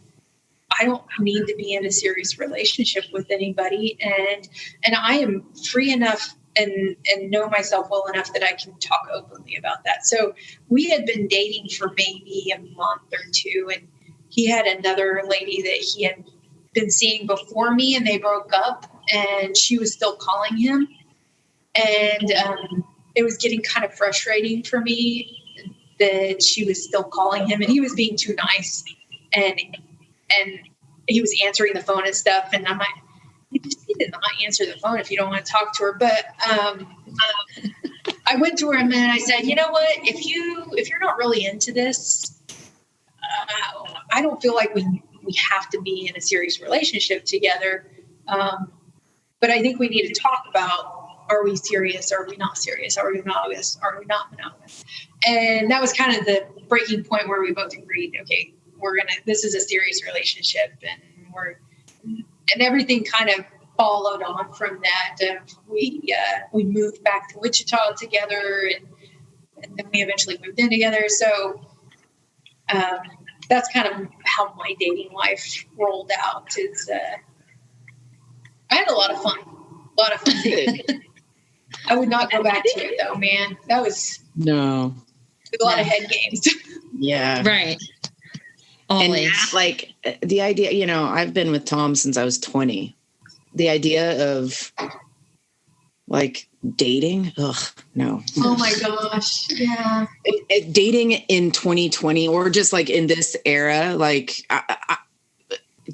I don't need to be in a serious relationship with anybody, and I am free enough and know myself well enough that I can talk openly about that. So we had been dating for maybe a month or two, and he had another lady that he had been seeing before me, and they broke up, and she was still calling him, and it was getting kind of frustrating for me that she was still calling him, and he was being too nice, and he was answering the phone and stuff, and I'm like, you just need to not answer the phone if you don't want to talk to her. But I went to her and then I said, you know what, if you're not really into this, I don't feel like we have to be in a serious relationship together. But I think we need to talk about, are we serious? Are we not serious? Are we monogamous? Are we not monogamous? And that was kind of the breaking point where we both agreed, okay, this is a serious relationship, and everything kind of followed on from that. We moved back to Wichita together, and then we eventually moved in together. So that's kind of how my dating life rolled out. I had a lot of fun. I would not go back to it though, man. That was a lot of head games.
Yeah.
Right. Always.
And like the idea, I've been with Tom since I was 20. The idea of like dating, no.
Oh my gosh. Yeah.
Dating in 2020 or just like in this era, like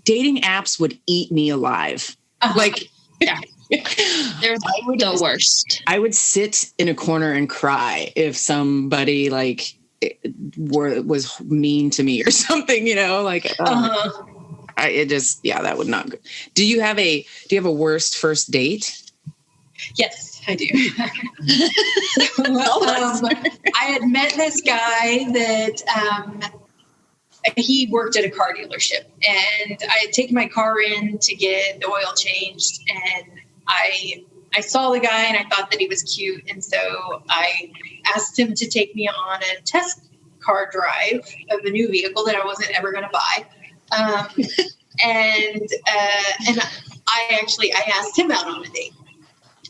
dating apps would eat me alive. Like,
yeah. They're the worst. I would
sit in a corner and cry if somebody like was mean to me or something, like that would not go. Do you have a worst first date?
Yes, I do. I had met this guy that he worked at a car dealership, and I had taken my car in to get the oil changed, and I saw the guy and I thought that he was cute. And so I asked him to take me on a test car drive of a new vehicle that I wasn't ever going to buy. And I asked him out on a date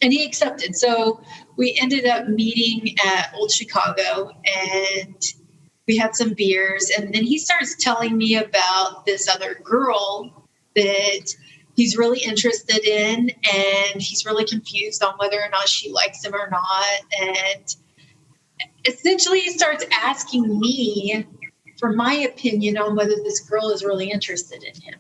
and he accepted. So we ended up meeting at Old Chicago and we had some beers. And then he starts telling me about this other girl that he's really interested in, and he's really confused on whether or not she likes him or not. And essentially he starts asking me for my opinion on whether this girl is really interested in him.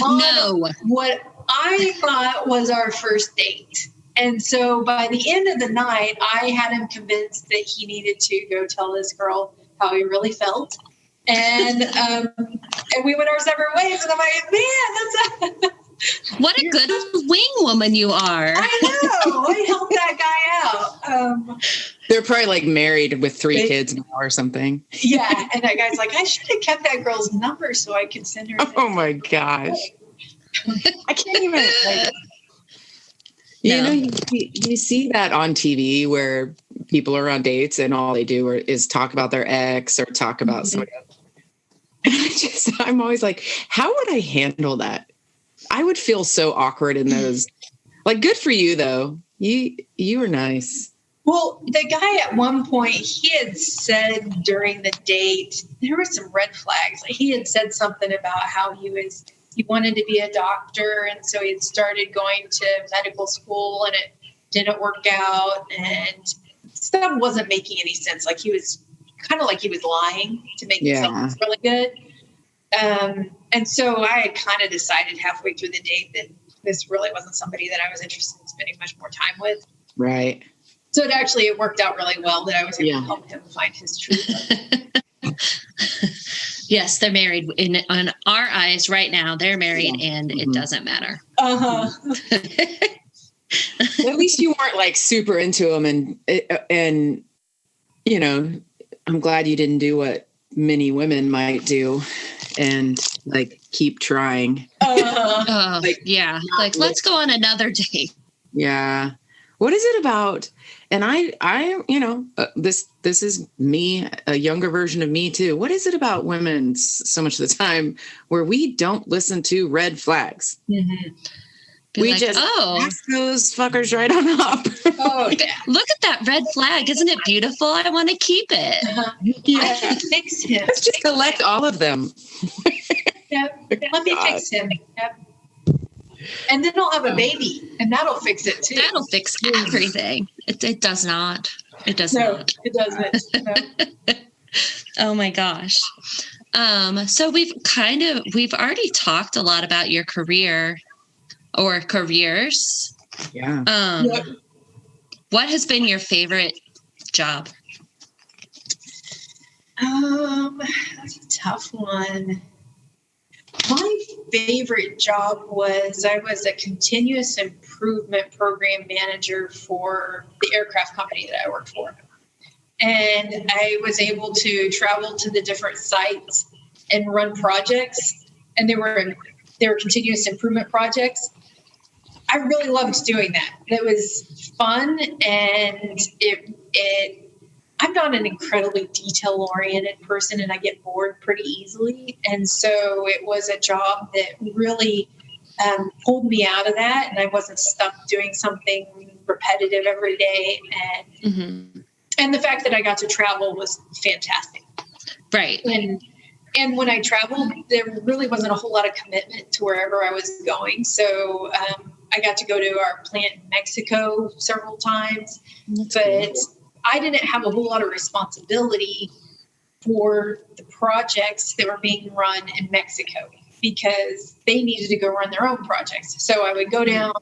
No.
What I thought was our first date. And so by the end of the night, I had him convinced that he needed to go tell this girl how he really felt. And we went our separate ways. And I'm like, man,
what a good wing woman you are.
I know. I helped that guy out.
They're probably like married with 3 kids now or something.
Yeah. And that guy's like, I should have kept that girl's number so I could send her.
Oh my gosh. I can't even. You know, you see that on TV where people are on dates and all they do is talk about their ex or talk about somebody else. And I'm always like, how would I handle that? I would feel so awkward in those. Like, good for you though. You were nice.
Well, the guy at one point, he had said during the date, there were some red flags. He had said something about how he wanted to be a doctor. And so he had started going to medical school and it didn't work out. And stuff wasn't making any sense. Like he was kind of like he was lying to make himself look really good. And so I had kind of decided halfway through the date that this really wasn't somebody that I was interested in spending much more time with.
Right.
So it worked out really well that I was able to help him find his true love.
Yes, they're married. On our eyes right now, they're married and it doesn't matter.
Uh-huh.
At least you weren't like super into them and, you know, I'm glad you didn't do what many women might do and like keep trying.
Let's go on another date.
Yeah. What is it about? And I, you know, this is me, a younger version of me too. What is it about women so much of the time where we don't listen to red flags?
Mm-hmm.
We like, just pass those fuckers right on up.
Look at that red flag. Isn't it beautiful? I want to keep it.
I can fix him.
Let's just collect all of them.
Yep. Let me fix him. Yep. And then I'll have a baby, and that'll fix it too.
That'll fix everything. It does not. It does not.
It doesn't. No.
Oh my gosh. So we've already talked a lot about your career or careers.
Yeah.
What has been your favorite job?
That's a tough one. My favorite job I was a continuous improvement program manager for the aircraft company that I worked for. And I was able to travel to the different sites and run projects. And they were continuous improvement projects. I really loved doing that. It was fun, and I'm not an incredibly detail-oriented person, and I get bored pretty easily. And so it was a job that really pulled me out of that, and I wasn't stuck doing something repetitive every day. And the fact that I got to travel was fantastic.
Right.
And when I traveled, there really wasn't a whole lot of commitment to wherever I was going. So I got to go to our plant in Mexico several times. That's cool. I didn't have a whole lot of responsibility for the projects that were being run in Mexico because they needed to go run their own projects. So I would go down,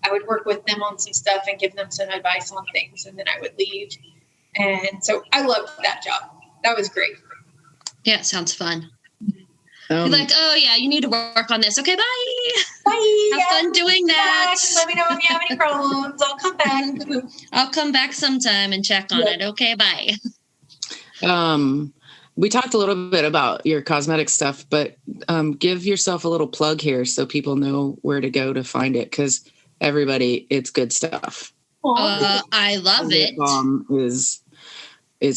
I would work with them on some stuff and give them some advice on things, and then I would leave. And so I loved that job. That was great.
Yeah, it sounds fun. You're like, oh yeah, you need to work on this. Okay, bye.
Bye.
Have fun doing that.
Let me know if you have any problems. I'll come back.
I'll come back sometime and check on it. Okay, bye.
We talked a little bit about your cosmetic stuff, but give yourself a little plug here so people know where to go to find it, because everybody, it's good stuff.
I love it.
Balm is.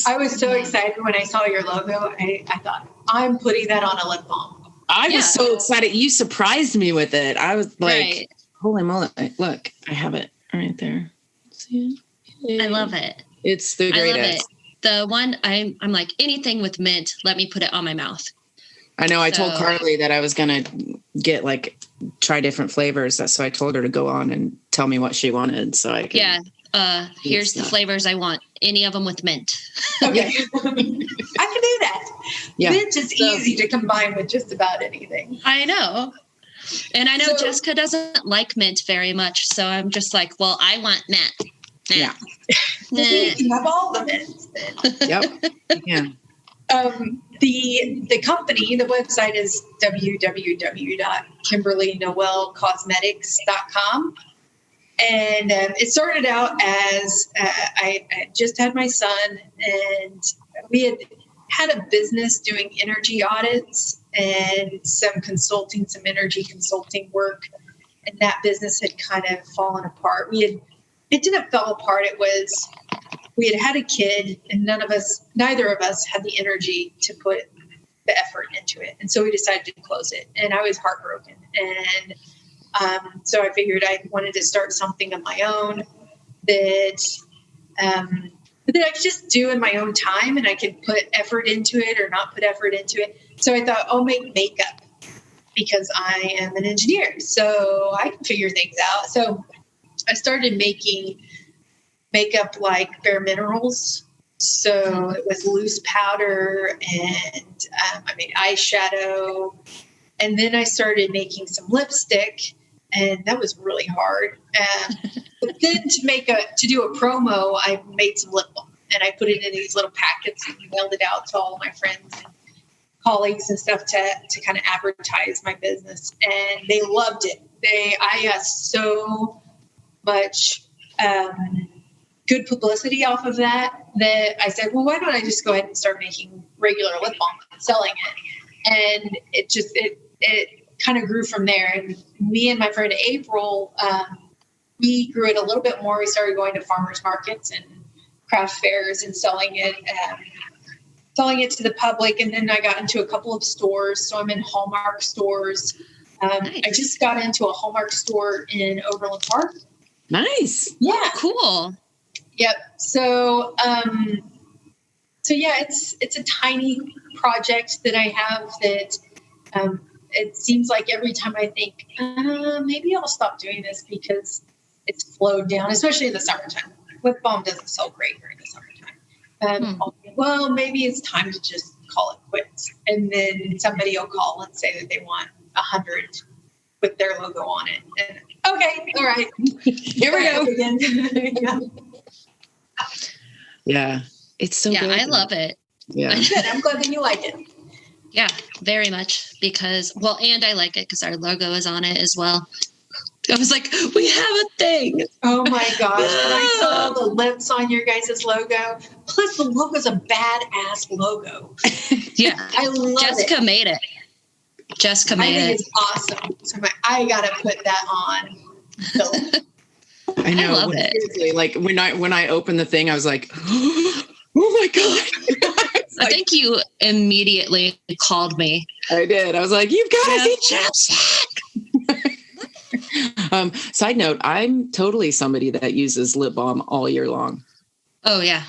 I was so excited when I saw your logo. I thought, I'm putting that on a lip balm.
I was so excited. You surprised me with it. I was like, holy moly. Look, I have it right there. See it?
I love it.
It's the greatest.
I love it. The one, I'm like, anything with mint, let me put it on my mouth.
I know. I told Carly that I was going to get try different flavors. So I told her to go on and tell me what she wanted so I could.
Yeah. Here's the flavors I want. Any of them with mint.
Okay. I can do that. Yeah. Mint is easy to combine with just about anything.
I know. And I know Jessica doesn't like mint very much. So I'm just like, well, I want mint.
Yeah.
You have all the mints then.
Yep. Yeah.
The company, the website is www.kimberlynoelcosmetics.com. And it started out as I just had my son, and we had a business doing energy audits and some energy consulting work. and that business had kind of fallen apart. It didn't fall apart. It was, we had a kid, and neither of us had the energy to put the effort into it. And so we decided to close it, and I was heartbroken. And so I figured I wanted to start something of my own that I could just do in my own time, and I could put effort into it or not put effort into it. So I thought, I'll make makeup because I am an engineer, so I can figure things out. So I started making makeup like Bare Minerals. So it was loose powder, and I made eyeshadow. And then I started making some lipstick, and that was really hard. But then to do a promo, I made some lip balm, and I put it in these little packets and mailed it out to all my friends and colleagues and stuff to kind of advertise my business. And they loved it. I got so much good publicity off of that I said, well, why don't I just go ahead and start making regular lip balm and selling it? And it kind of grew from there. And me and my friend April, we grew it a little bit more. We started going to farmers markets and craft fairs and selling it to the public. And then I got into a couple of stores. So I'm in Hallmark stores. Nice. I just got into a Hallmark store in Overland Park.
Nice.
Yeah.
Cool.
Yep. So yeah, it's a tiny project that I have that, it seems like every time I think, maybe I'll stop doing this because it's slowed down, especially in the summertime. Lip balm doesn't sell great during the summertime. I'll think, well, maybe it's time to just call it quits. And then somebody will call and say that they want 100 with their logo on it. And okay, all right, here we go again.
Yeah, it's so good.
I love it.
Yeah,
good. I'm glad that you like it.
Yeah, very much and I like it because our logo is on it as well. I was like, we have a thing.
Oh my gosh. When I saw the lips on your guys' logo, plus the logo's a badass logo.
Yeah.
I love
Jessica made it. Jessica made it.
I think it's awesome. So I got to put that on. So.
I know.
I love it.
Seriously, like when I opened the thing, I was like, oh my God.
I think you immediately called me.
I did. I was like, you've got to see chapstick. Side note, I'm totally somebody that uses lip balm all year long.
Oh, yeah.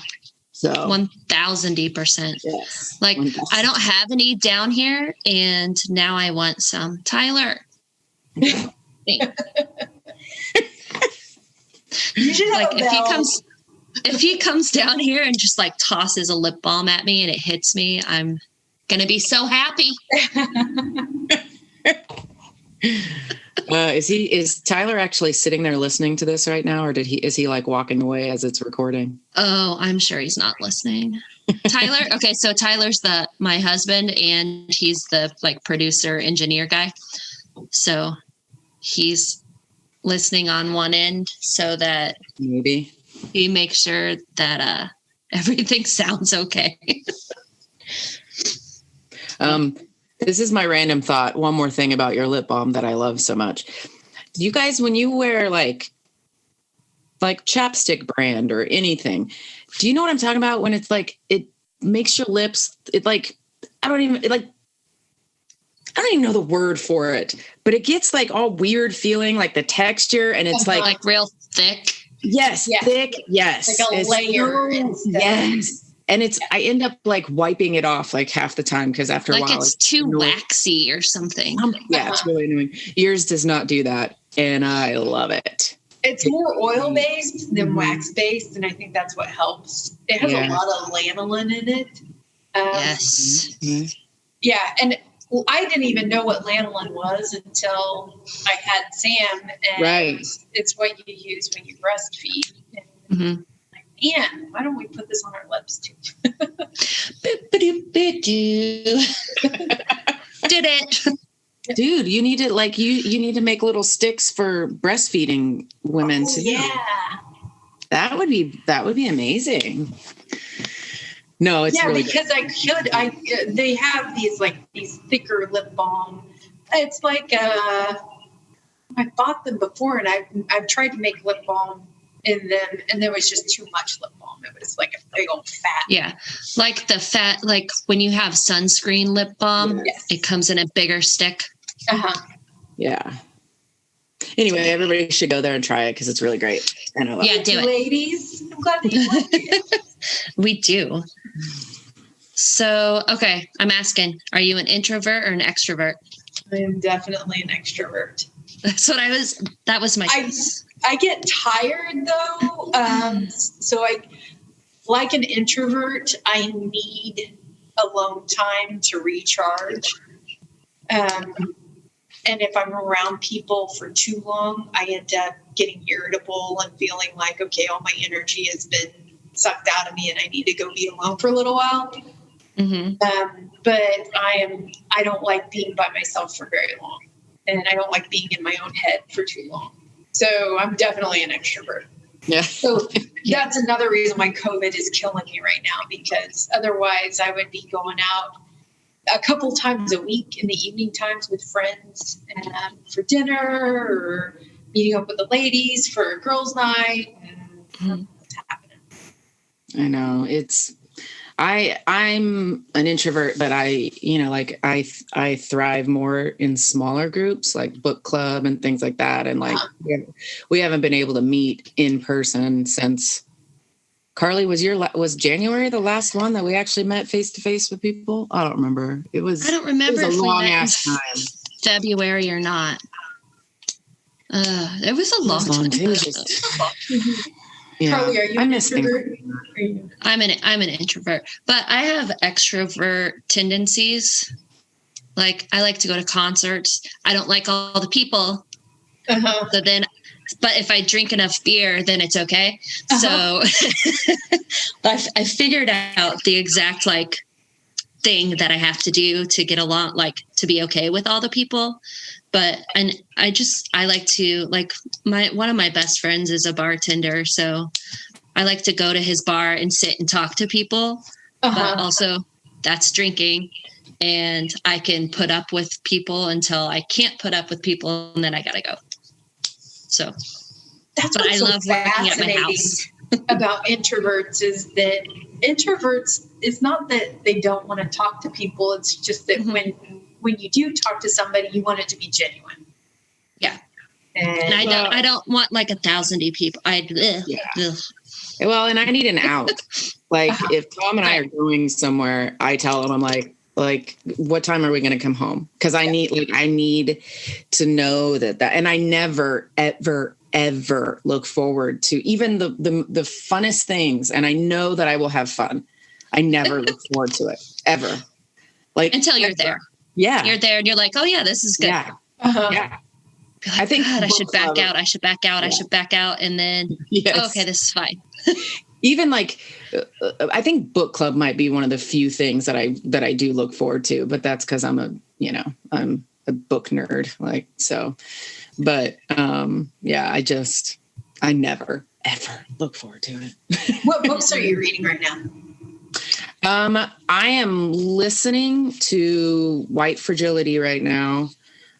So
1,000%.
Yes.
Like 1,000. I don't have any down here, and now I want some. Tyler. Like if he comes down here and just like tosses a lip balm at me and it hits me, I'm gonna be so happy.
Is Tyler actually sitting there listening to this right now, or is he like walking away as it's recording?
Oh, I'm sure he's not listening. Tyler. Okay. So Tyler's my husband, and he's the like producer engineer guy. So he's listening on one end so that
maybe
he makes sure that everything sounds okay.
This is my random thought. One more thing about your lip balm that I love so much. Do you guys, when you wear like chapstick brand or anything, do you know what I'm talking about? When it's like, it makes your lips, I don't even know the word for it, but it gets like all weird feeling, like the texture, and it's like
real thick.
Yes. Yeah. Thick. Yes.
Like a layer.
Yes. And I end up like wiping it off like half the time because after a while
it's too waxy or something.
Yeah, it's really annoying. Yours does not do that, and I love it.
It's more oil based than wax based, and I think that's what helps. It has a lot of lanolin in it.
Yes.
Yeah, and I didn't even know what lanolin was until I had Sam, and it's what you use when you breastfeed. And man, why don't we put this on our lips too?
Did it.
Dude, you need to you need to make little sticks for breastfeeding women too.
Yeah.
That would be amazing. No, it's really
because good. They have these thicker lip balm. It's like I I've bought them before, and I've tried to make lip balm in them, and there was just too much lip balm. It was like a big old fat.
Yeah. Like the fat, like when you have sunscreen lip balm,
Yes.
it comes in a bigger stick.
Yeah. Anyway, everybody should go there and try it because it's really great. And I love it.
Do it.
Ladies, I'm glad that you like it.
We do. So, okay, I'm asking, are you an introvert or an extrovert?
I am definitely an extrovert.
That was my choice.
I get tired though. So like an introvert, I need alone time to recharge. And if I'm around people for too long, I end up getting irritable and feeling like, okay, all my energy has been sucked out of me and I need to go be alone for a little while. But I don't like being by myself for very long. And I don't like being in my own head for too long. So I'm definitely an extrovert.
Yeah.
So that's another reason why COVID is killing me right now, because otherwise I would be going out a couple times a week in the evening times with friends for dinner or meeting up with the ladies for a girls' night. And what's happening.
I know I'm an introvert, but I thrive more in smaller groups like book club and things like that. And we haven't been able to meet in person since Carly, was January the last one that we actually met face to face with people? I don't remember. I don't remember
if
a long
we met
ass time.
February or not. It was a long time.
It was just,
Carly, are you an introvert?
I'm an introvert, but I have extrovert tendencies. Like I like to go to concerts. I don't like all the people. So then, but if I drink enough beer, then it's okay. So I figured out the exact thing that I have to do to get along, to be okay with all the people. But I like to one of my best friends is a bartender, so I like to go to his bar and sit and talk to people. But also that's drinking, and I can put up with people until I can't put up with people, and then I gotta go. So
that's what I love working at my house. About introverts is that introverts, it's not that they don't want to talk to people. It's just that when you do talk to somebody, you want it to be genuine.
Yeah. And I don't want 1,000 people.
Well, and I need an out. If Tom and I are going somewhere, I tell him, I'm like, what time are we going to come home? Because I need to know that, and I never, ever look forward to even the funnest things. And I know that I will have fun. I never look forward to it ever.
Until you're there.
Yeah.
You're there and you're like, oh yeah, this is good.
Yeah.
Yeah. I think God, I should back out. I should back out. I should back out. And then, okay, this is fine.
Even I think book club might be one of the few things that I do look forward to, but that's because I'm a book nerd. So, but I never ever look forward to it.
What books are you reading right now?
I am listening to White Fragility right now.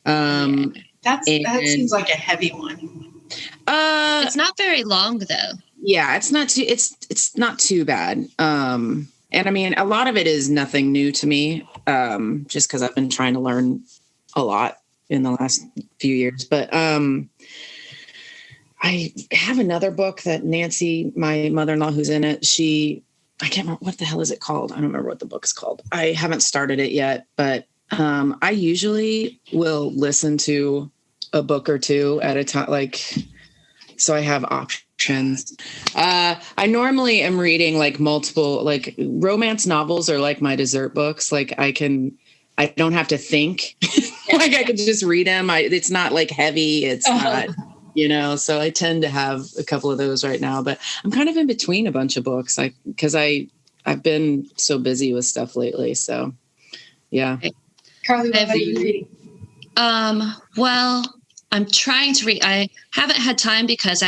That seems like a heavy one.
It's not very long though.
Yeah, it's not too bad. And I mean, a lot of it is nothing new to me, just because I've been trying to learn a lot in the last few years. But I have another book that Nancy, my mother-in-law who's in it, I can't remember, what the hell is it called? I don't remember what the book is called. I haven't started it yet, but I usually will listen to a book or two at a time, so I have options. I normally am reading multiple, romance novels are like my dessert books. I don't have to think. I can just read them. It's not heavy. It's not, so I tend to have a couple of those right now, but I'm kind of in between a bunch of books because I've been so busy with stuff lately. So yeah.
Carly, what are you reading?
Well, I'm trying to read. I haven't had time because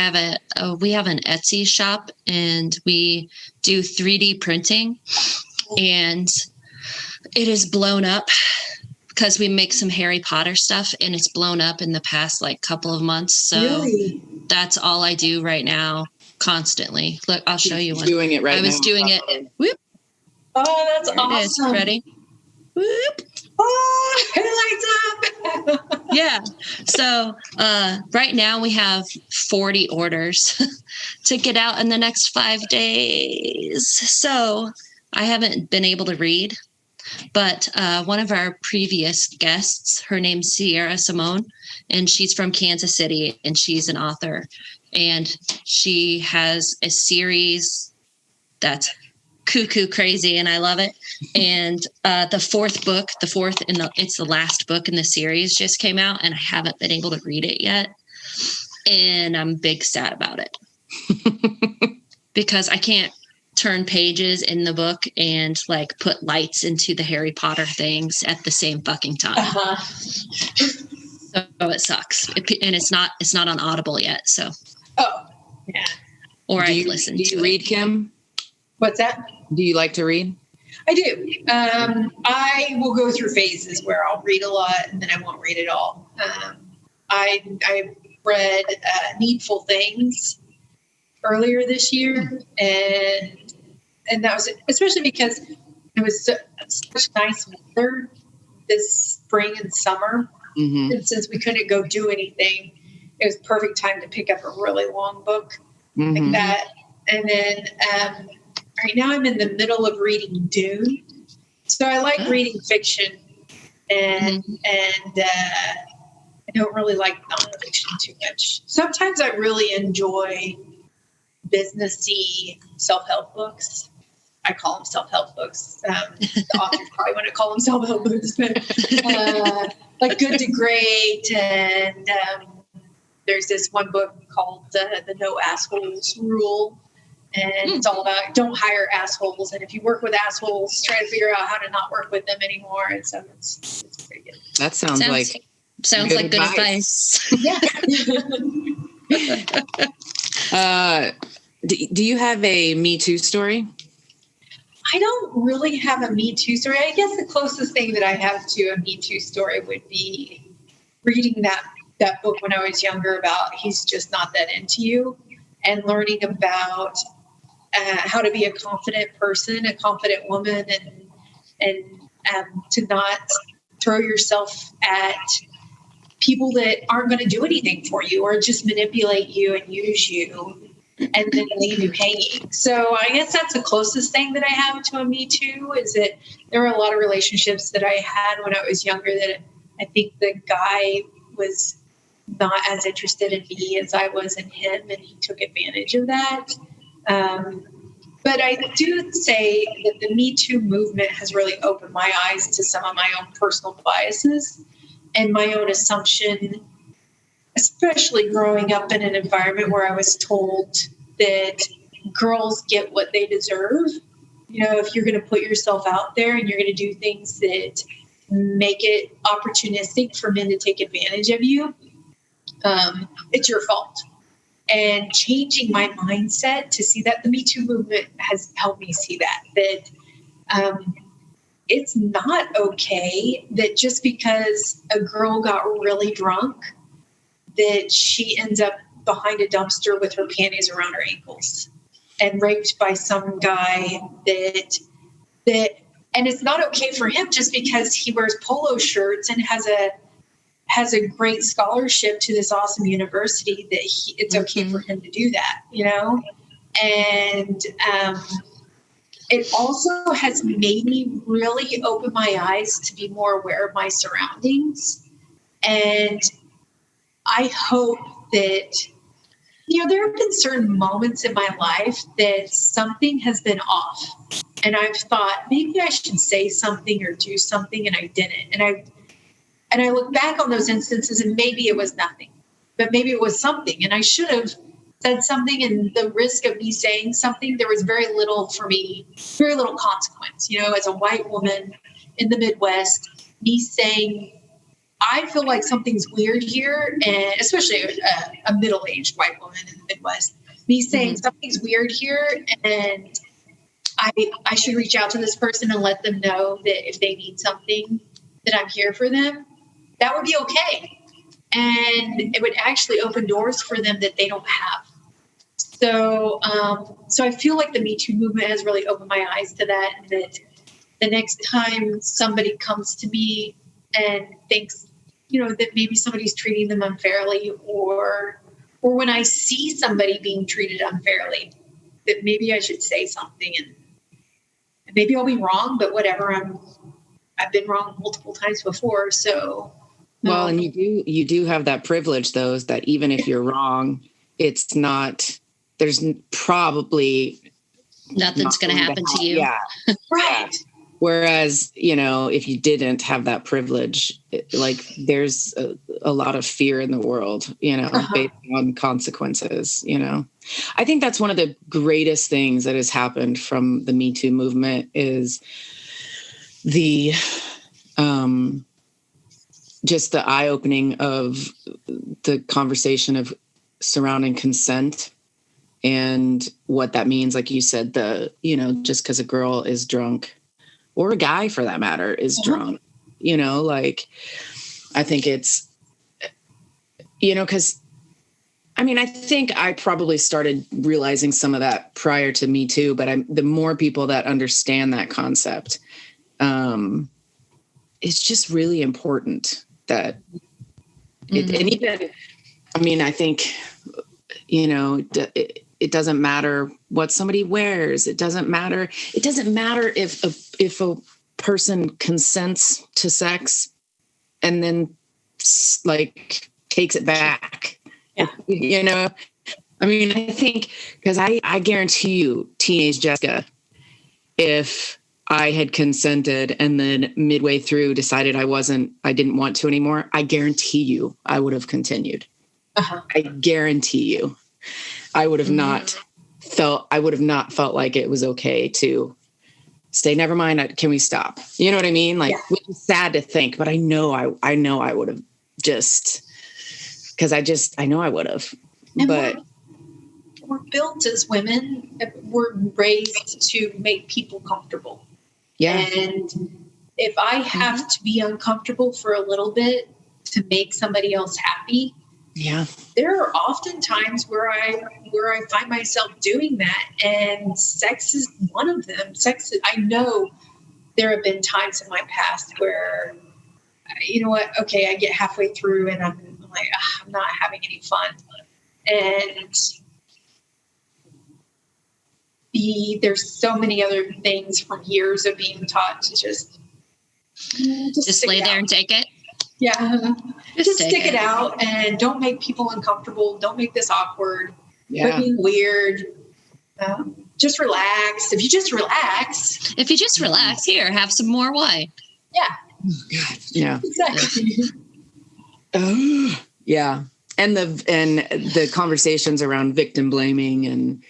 we have an Etsy shop and we do 3D printing, and it is blown up because we make some Harry Potter stuff and it's blown up in the past like couple of months. So
Really?
that's all I do right now constantly. Look, I'll show you one.
Doing it right now.
I was doing it. Whoop.
Oh, that's
There it is.
awesome.
Ready? Whoop.
Oh, it lights up.
Yeah. So right now we have 40 orders to get out in the next 5 days. So I haven't been able to read, but one of our previous guests, her name's Sierra Simone, and she's from Kansas City, and she's an author. And she has a series that's cuckoo crazy, and I love it. And the fourth, it's the last book in the series just came out, and I haven't been able to read it yet. And I'm big sad about it because I can't turn pages in the book and like put lights into the Harry Potter things at the same fucking time.
Uh-huh.
So it sucks. And it's not on Audible yet. So.
Oh, yeah.
Or I've listened to it.
Do you read, Kim?
What's that?
Do you like to read?
I do. I will go through phases where I'll read a lot and then I won't read at all. I read Needful Things earlier this year, and that was especially because it was such nice weather this spring and summer.
Mm-hmm.
And since we couldn't go do anything, it was perfect time to pick up a really long book like that. And then right now I'm in the middle of reading Dune. So I like reading fiction, and I don't really like nonfiction too much. Sometimes I really enjoy businessy self-help books. I call them self-help books. The authors probably wouldn't call them self-help books, but like Good to Great. And there's this one book called The No Assholes Rule. And it's all about don't hire assholes. And if you work with assholes, try to figure out how to not work with them anymore. And so it's pretty good.
That sounds like
good advice.
Yeah.
Do you have a Me Too story?
I don't really have a Me Too story. I guess the closest thing that I have to a Me Too story would be reading that book when I was younger about He's Just Not That Into You, and learning about how to be a confident person, a confident woman, and to not throw yourself at people that aren't going to do anything for you or just manipulate you and use you and then leave you hanging. So I guess that's the closest thing that I have to a Me Too, is that there were a lot of relationships that I had when I was younger that I think the guy was not as interested in me as I was in him, and he took advantage of that. But I do say that the Me Too movement has really opened my eyes to some of my own personal biases and my own assumption, especially growing up in an environment where I was told that girls get what they deserve. You know, if you're going to put yourself out there and you're going to do things that make it opportunistic for men to take advantage of you, it's your fault. And changing my mindset to see that, the Me Too movement has helped me see that it's not okay that just because a girl got really drunk that she ends up behind a dumpster with her panties around her ankles and raped by some guy that and it's not okay for him just because he wears polo shirts and has a great scholarship to this awesome university that it's okay for him to do that, you know? And it also has made me really open my eyes to be more aware of my surroundings. And I hope that, you know, there have been certain moments in my life that something has been off. And I've thought maybe I should say something or do something, and I didn't. And I look back on those instances and maybe it was nothing, but maybe it was something. And I should have said something, and the risk of me saying something, there was very little for me, very little consequence. You know, as a white woman in the Midwest, me saying, I feel like something's weird here, and especially a middle-aged white woman in the Midwest, me saying something's weird here, and I should reach out to this person and let them know that if they need something, that I'm here for them, that would be okay. And it would actually open doors for them that they don't have. So, so I feel like the Me Too movement has really opened my eyes to that. And that the next time somebody comes to me and thinks, that maybe somebody's treating them unfairly, or when I see somebody being treated unfairly, that maybe I should say something, and maybe I'll be wrong, but whatever. I've been wrong multiple times before. So,
well, and you do have that privilege, though, is that even if you're wrong, it's not, there's probably
nothing's going to happen to you.
Yeah.
Right.
Whereas, if you didn't have that privilege, like there's a lot of fear in the world, based on consequences, I think that's one of the greatest things that has happened from the Me Too movement is the, just the eye-opening of the conversation of surrounding consent and what that means. Like you said, just because a girl is drunk, or a guy for that matter, is drunk, I think it's, because I think I probably started realizing some of that prior to Me Too, but the more people that understand that concept, it's just really important that and even, I think, it doesn't matter what somebody wears. It doesn't matter if a person consents to sex and then like takes it back.
Yeah.
I think, because I guarantee you, teenage Jessica, if I had consented and then midway through decided I didn't want to anymore, I guarantee you I would have continued. I guarantee you. I would have not felt like it was okay to say, never mind, can we stop? You know what I mean? Like, which is sad to think, but I know I would have, just because I know I would have.
And
but
we're built as women, we're raised to make people comfortable.
Yeah.
And if I have to be uncomfortable for a little bit to make somebody else happy, there are often times where I find myself doing that, and sex is one of them. I know there have been times in my past where, you know what, okay, I get halfway through and I'm like, I'm not having any fun. And there's so many other things from years of being taught to just
lay there and take it.
Yeah. Just stick it out and don't make people uncomfortable. Don't make this awkward. Quit being weird. Just relax. If you just relax,
here, have some more wine.
Yeah.
Oh, God. Yeah.
Exactly.
Yeah. And the conversations around victim blaming and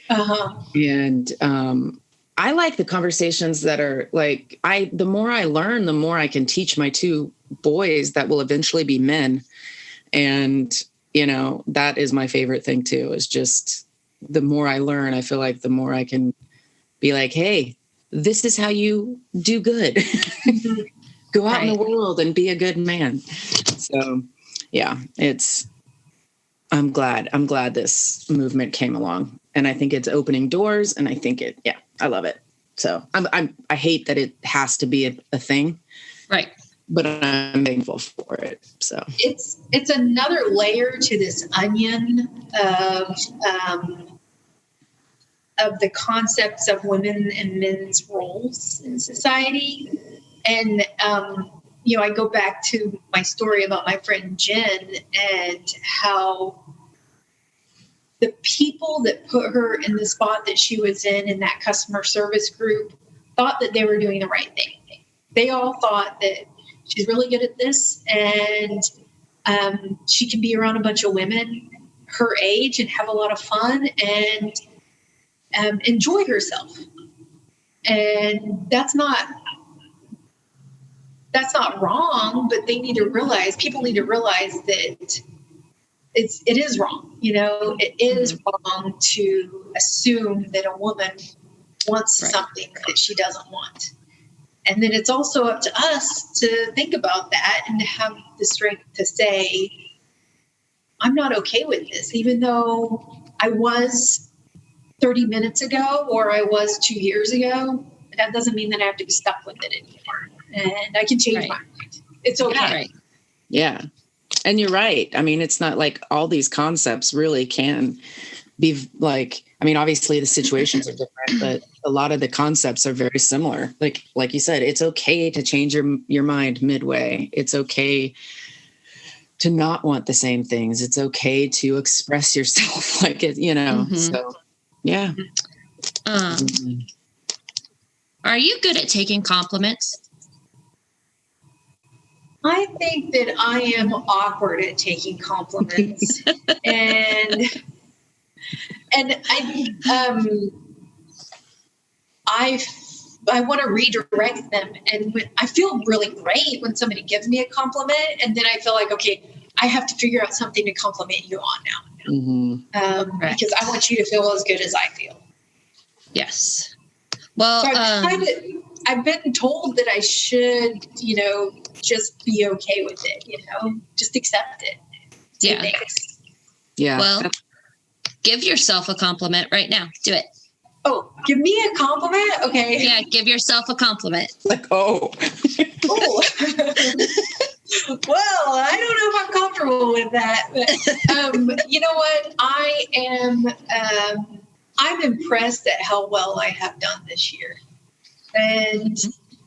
I like the conversations that are like, the more I learn, the more I can teach my two boys that will eventually be men. And, that is my favorite thing too, is just the more I learn, I feel like the more I can be like, hey, this is how you do good. Go out in the world and be a good man. So yeah, I'm glad this movement came along, and I think it's opening doors, and I think I love it. So I hate that it has to be a thing.
Right.
But I'm thankful for it. So
it's another layer to this onion of the concepts of women and men's roles in society. And, I go back to my story about my friend Jen and how the people that put her in the spot that she was in that customer service group thought that they were doing the right thing. They all thought that she's really good at this, and she can be around a bunch of women her age and have a lot of fun and enjoy herself. And that's not wrong, but people need to realize that it is wrong. It is wrong to assume that a woman wants something that she doesn't want. And then it's also up to us to think about that and to have the strength to say, I'm not okay with this, even though I was 30 minutes ago or I was 2 years ago. That doesn't mean that I have to be stuck with it anymore. And I can change my mind. It's okay.
Yeah. Right. Yeah. And you're right. I mean, it's not like all these concepts really can be like, I mean, obviously the situations are different, but a lot of the concepts are very similar. Like you said, it's okay to change your mind midway. It's okay to not want the same things. It's okay to express yourself like it, so yeah.
Are you good at taking compliments?
I think that I am awkward at taking compliments. and I want to redirect them. And I feel really great when somebody gives me a compliment. And then I feel like, okay, I have to figure out something to compliment you on now. Because I want you to feel as good as I feel.
Yes. Well,
so I've been told that I should, just be okay with it, just accept it.
Yeah.
Yeah.
Well, give yourself a compliment right now. Do it.
Oh, give me a compliment? Okay.
Yeah, give yourself a compliment.
Like, oh.
Well, I don't know if I'm comfortable with that. But, you know what? I'm impressed at how well I have done this year. And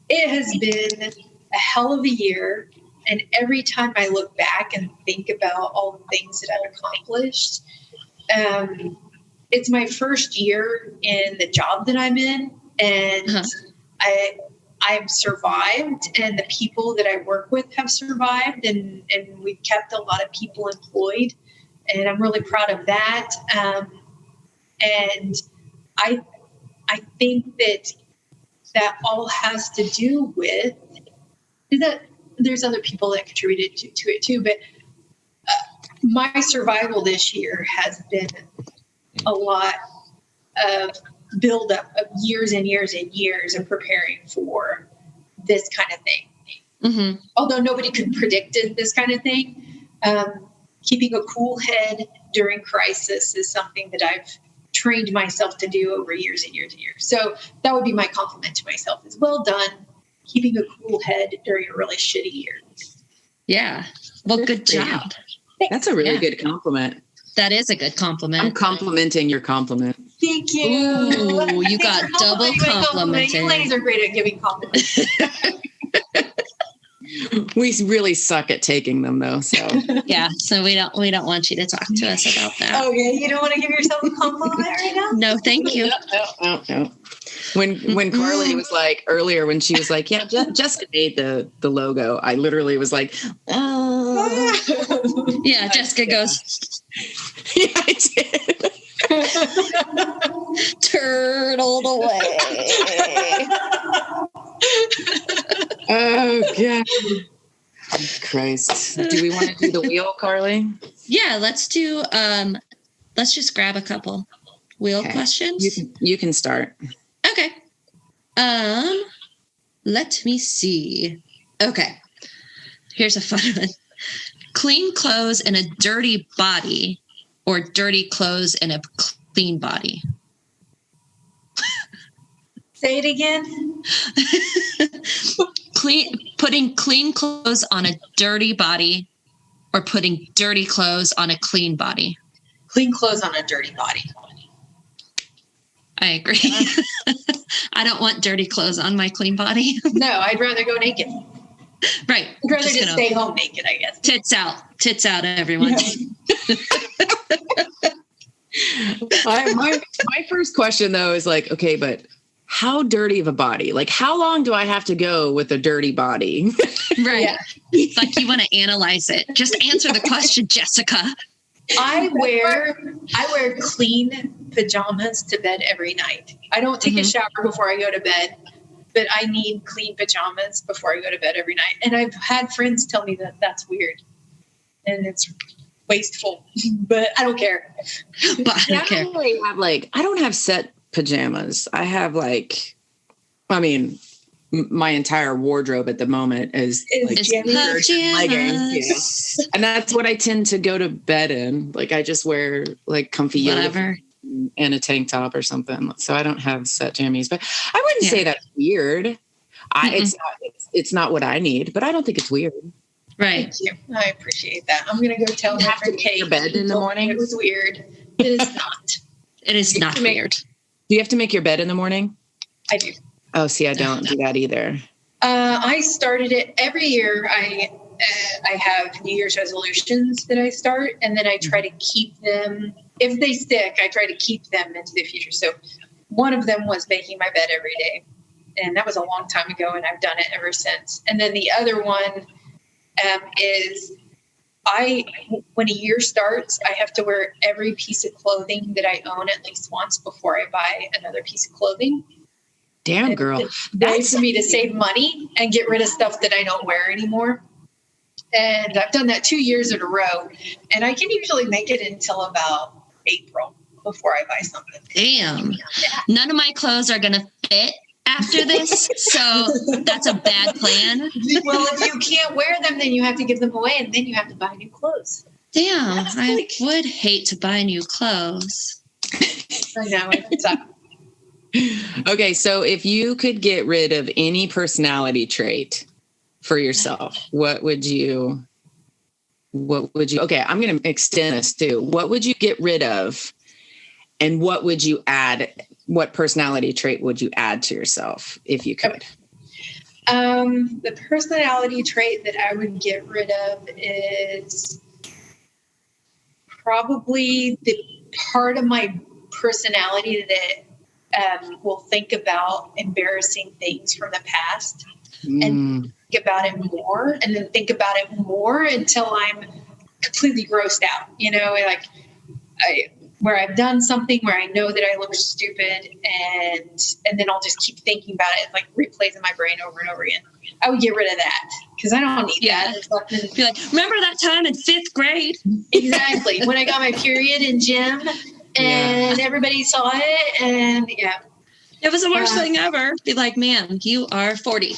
it has been a hell of a year. And every time I look back and think about all the things that I've accomplished, it's my first year in the job that I'm in. And I've survived, and the people that I work with have survived, and we've kept a lot of people employed. And I'm really proud of that. And I think that all has to do with that. There's other people that contributed to it too, but my survival this year has been a lot of buildup of years and years and years of preparing for this kind of thing.
Mm-hmm.
Although nobody could predict this kind of thing, keeping a cool head during crisis is something that I've trained myself to do over years and years and years. So that would be my compliment to myself is well done, keeping a cool head during a really shitty year.
Yeah. Well, good job.
That's a really good compliment.
That is a good compliment.
I'm complimenting your compliment.
Thank you.
Ooh, you got double complimented.
You ladies are great at giving compliments.
We really suck at taking them, though. So
yeah, so we don't want you to talk to us about that.
Okay, you don't want to give yourself a compliment right now?
No, thank you.
No. When Carly was like earlier, when she was like, "Yeah, Jessica made the logo," I literally was like, "Oh."
Yeah, Jessica goes.
Yeah, I did.
Turtled away.
Oh God, Christ! Do we want to do the wheel, Carly?
Yeah, let's do. Let's just grab a couple wheel questions.
You can start.
Okay. Let me see. Okay. Here's a fun one. Clean clothes in a dirty body or dirty clothes in a clean body?
Say it again.
Putting clean clothes on a dirty body or putting dirty clothes on a clean body?
Clean clothes on a dirty body.
I agree. I don't want dirty clothes on my clean body.
No, I'd rather go naked.
Right.
I'd rather just stay home naked, I guess.
Tits out, everyone.
Yeah.
My first question, though, is like, okay, but how dirty of a body? Like, how long do I have to go with a dirty body?
Right. Yeah. It's like you want to analyze it. Just answer the question, Jessica.
I wear clean pajamas to bed every night. I don't take a shower before I go to bed, but I need clean pajamas before I go to bed every night. And I've had friends tell me that that's weird and it's wasteful, but I don't care.
But I don't care.
I don't have set pajamas. I have my entire wardrobe at the moment is like
jammies.
Leggings. Yeah. And that's what I tend to go to bed in. Like I just wear like comfy
whatever
and a tank top or something. So I don't have set jammies, but I wouldn't say that's weird. It's not what I need, but I don't think it's weird.
Right.
Thank you. I appreciate that. I'm going to go tell my friend Kate.
Your bed in the morning?
It was weird. It is not.
It is not weird.
Do you have to make your bed in the morning?
I do.
Oh, see, I don't do that either.
I started it every year. I have New Year's resolutions that I start, and then I try to keep them. If they stick, I try to keep them into the future. So one of them was making my bed every day, and that was a long time ago, and I've done it ever since. And then the other one is when a year starts, I have to wear every piece of clothing that I own at least once before I buy another piece of clothing.
Damn, girl.
It's a way for me to save money and get rid of stuff that I don't wear anymore. And I've done that 2 years in a row. And I can usually make it until about April before I buy something.
Damn. Yeah. None of my clothes are going to fit after this. So that's a bad plan.
Well, if you can't wear them, then you have to give them away and then you have to buy new clothes.
Damn. I would hate to buy new clothes.
I know. It's up.
Okay, so if you could get rid of any personality trait for yourself, what would you, okay, I'm going to extend this too. What would you get rid of and what would you add? What personality trait would you add to yourself if you could?
The personality trait that I would get rid of is probably the part of my personality that will think about embarrassing things from the past and think about it more and then think about it more until I'm completely grossed out, like where I've done something where I know that I look stupid and then I'll just keep thinking about it, like replays in my brain over and over again. I would get rid of that because I don't need that.
Be like, remember that time in 5th grade?
Exactly. When I got my period in gym and everybody saw it and
it was the worst thing ever. Be like, man, you are 40.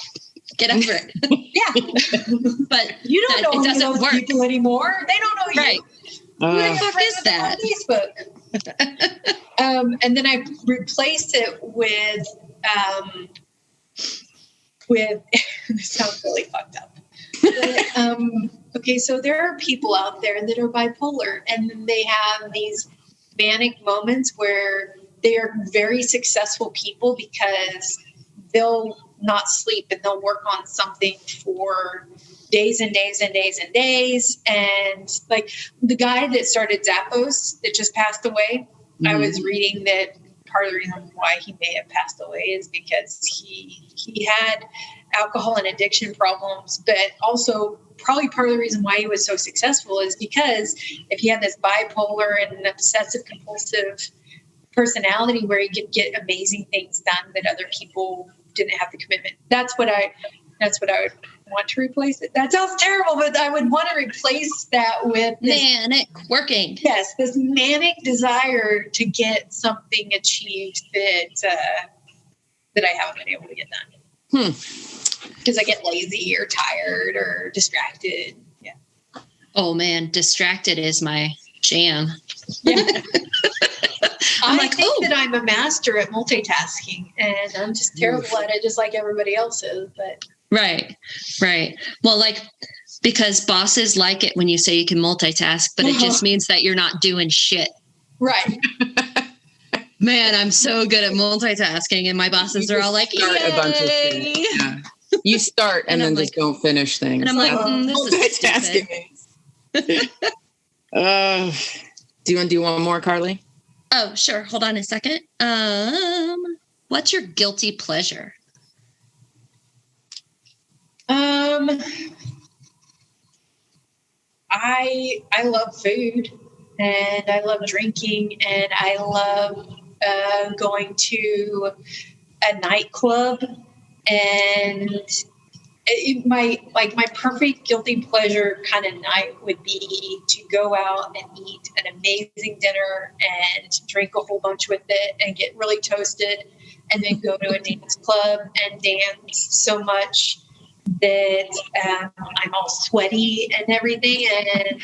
Get over it.
Yeah.
But
you don't know
it doesn't work.
People anymore. They don't know
you. Who the fuck is that?
On Facebook. And then I replaced it with this sounds really fucked up. But, okay, so there are people out there that are bipolar and they have these manic moments where they are very successful people because they'll not sleep and they'll work on something for days and days and days and days. And like the guy that started Zappos that just passed away, I was reading that part of the reason why he may have passed away is because he had alcohol and addiction problems, but also probably part of the reason why he was so successful is because if he had this bipolar and an obsessive compulsive personality where he could get amazing things done that other people didn't have the commitment. That's what I would want to replace it. That sounds terrible, but I would want to replace that with this,
manic working.
Yes, this manic desire to get something achieved that I haven't been able to get done. Because I get lazy or tired or distracted. Yeah.
Oh man, distracted is my jam.
Yeah. I think that I'm a master at multitasking and I'm just terrible at it just like everybody else is. But Right.
Well, because bosses like it when you say you can multitask, but it just means that you're not doing shit.
Right.
Man, I'm so good at multitasking and my bosses are all like,
start a bunch of shit. Yeah. You start and then just don't finish things.
And I'm like, this is stupid.
Do you want to do one more, Carly?
Oh, sure. Hold on a second. What's your guilty pleasure?
I love food and I love drinking and I love going to a nightclub and my perfect guilty pleasure kind of night would be to go out and eat an amazing dinner and drink a whole bunch with it and get really toasted and then go to a dance club and dance so much that I'm all sweaty and everything, and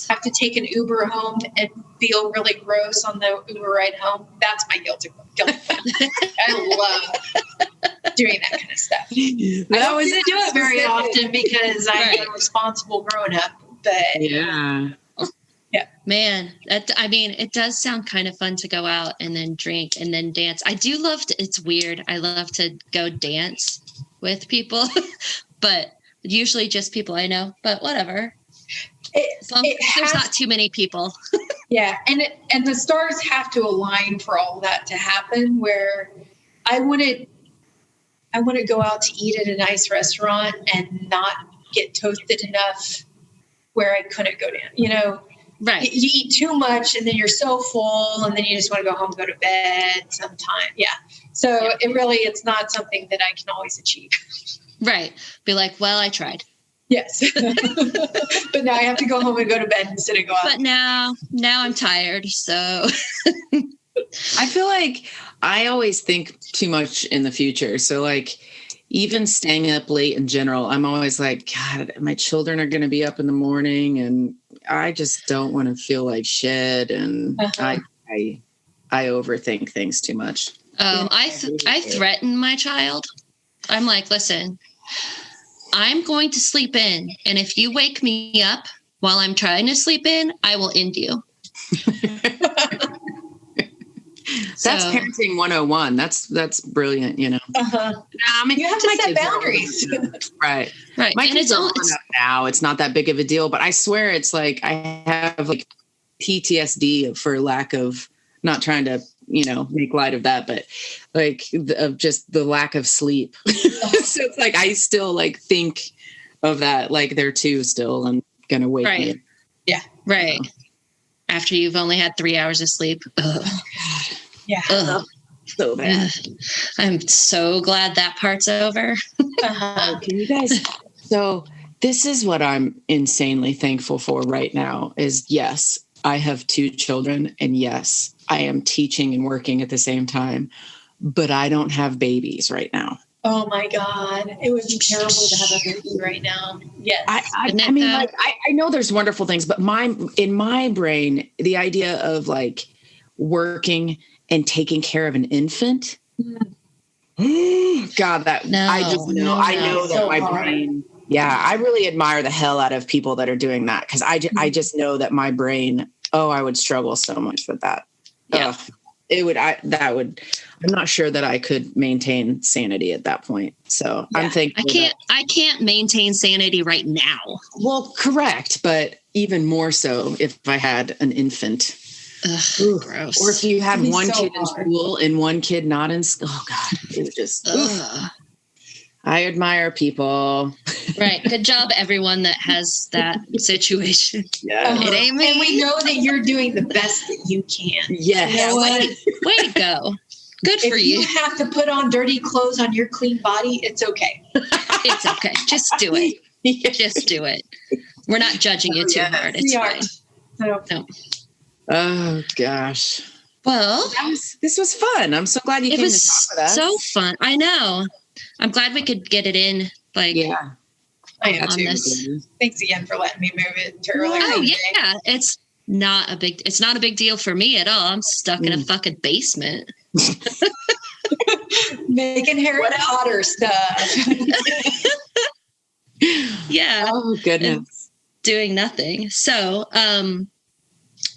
have to take an Uber home and feel really gross on the Uber ride home. That's my guilty pleasure. I love doing that kind of stuff. I don't do it very often because I'm a responsible grown up. But
yeah.
Man, it does sound kind of fun to go out and then drink and then dance. I do love it's weird. I love to go dance with people, but usually just people I know, but whatever. As long as there's not too many people.
Yeah. And the stars have to align for all that to happen, where I wouldn't go out to eat at a nice restaurant and not get toasted enough where I couldn't go down, Right. You eat too much and then you're so full and then you just want to go home, go to bed sometime. Yeah. So it's not something that I can always achieve.
Right. Be like, well, I tried.
Yes. But now I have to go home and go to bed instead of go out.
But now I'm tired. So
I feel like I always think too much in the future. So like even staying up late in general, I'm always like, God, my children are going to be up in the morning and I just don't want to feel like shit. And I overthink things too much.
Oh, I threaten my child. I'm like, listen, I'm going to sleep in. And if you wake me up while I'm trying to sleep in, I will end you.
That's parenting 101. That's brilliant,
I mean, you have to set boundaries.
Right.
Right.
My kids are grown up now. It's not that big of a deal, but I swear it's like I have like PTSD for lack of, not trying to, make light of that, but like of just the lack of sleep. So it's like I still like think of that like they're two still and gonna wake me up.
Yeah.
Right. After you've only had 3 hours of sleep. Ugh.
Yeah.
Ugh.
So bad.
I'm so glad that part's over.
Can you guys? So this is what I'm insanely thankful for right now is yes, I have 2 children and yes, I am teaching and working at the same time, but I don't have babies right now.
Oh my God. It would be terrible to have a baby right now. Yes.
I mean, like, I know there's wonderful things, but in my brain, the idea of like working and taking care of an infant, God, I know that my brain, I really admire the hell out of people that are doing that. Cause I just know that my brain, I would struggle so much with that.
Yeah.
I'm not sure that I could maintain sanity at that point. So I'm thankful.
I can't maintain sanity right now.
Well, correct. But even more so if I had an infant.
Ugh, gross.
Or if you had one kid in school and one kid not in school. Oh God, it was just, I admire people.
Right. Good job, everyone that has that situation.
Yeah.
It ain't me.
And we know that you're doing the best that you can.
Yes.
Yeah, way to go. Good for you.
If you have to put on dirty clothes on your clean body, it's okay.
It's okay. Just do it. Just do it. We're not judging you too hard. It's fine. No.
Oh gosh.
Well,
this was fun. I'm so glad you came to talk with us.
So fun. I know. I'm glad we could get it in. Like,
I am too. Thanks again for letting me move it to earlier.
Oh yeah, it's not a big deal for me at all. I'm stuck in a fucking basement.
Making Harry Potter stuff.
Yeah.
Oh goodness.
Doing nothing. So,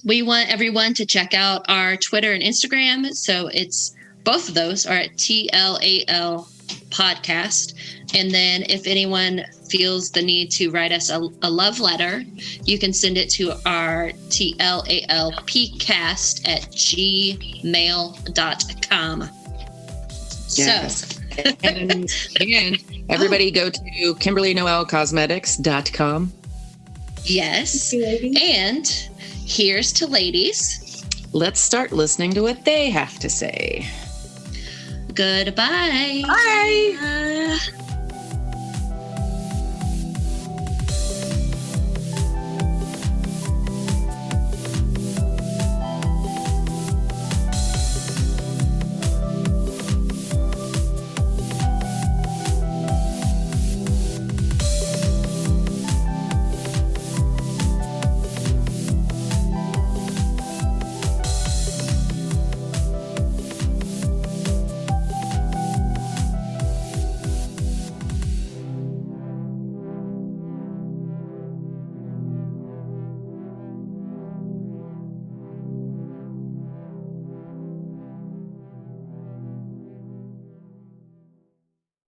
we want everyone to check out our Twitter and Instagram. So it's both of those are at TLAL podcast. And then if anyone feels the need to write us a love letter, you can send it to our tlalpcast@gmail.com.
Yes. So. and everybody go to KimberlyNoelCosmetics.com.
Yes. And here's to ladies.
Let's start listening to what they have to say.
Goodbye.
Bye.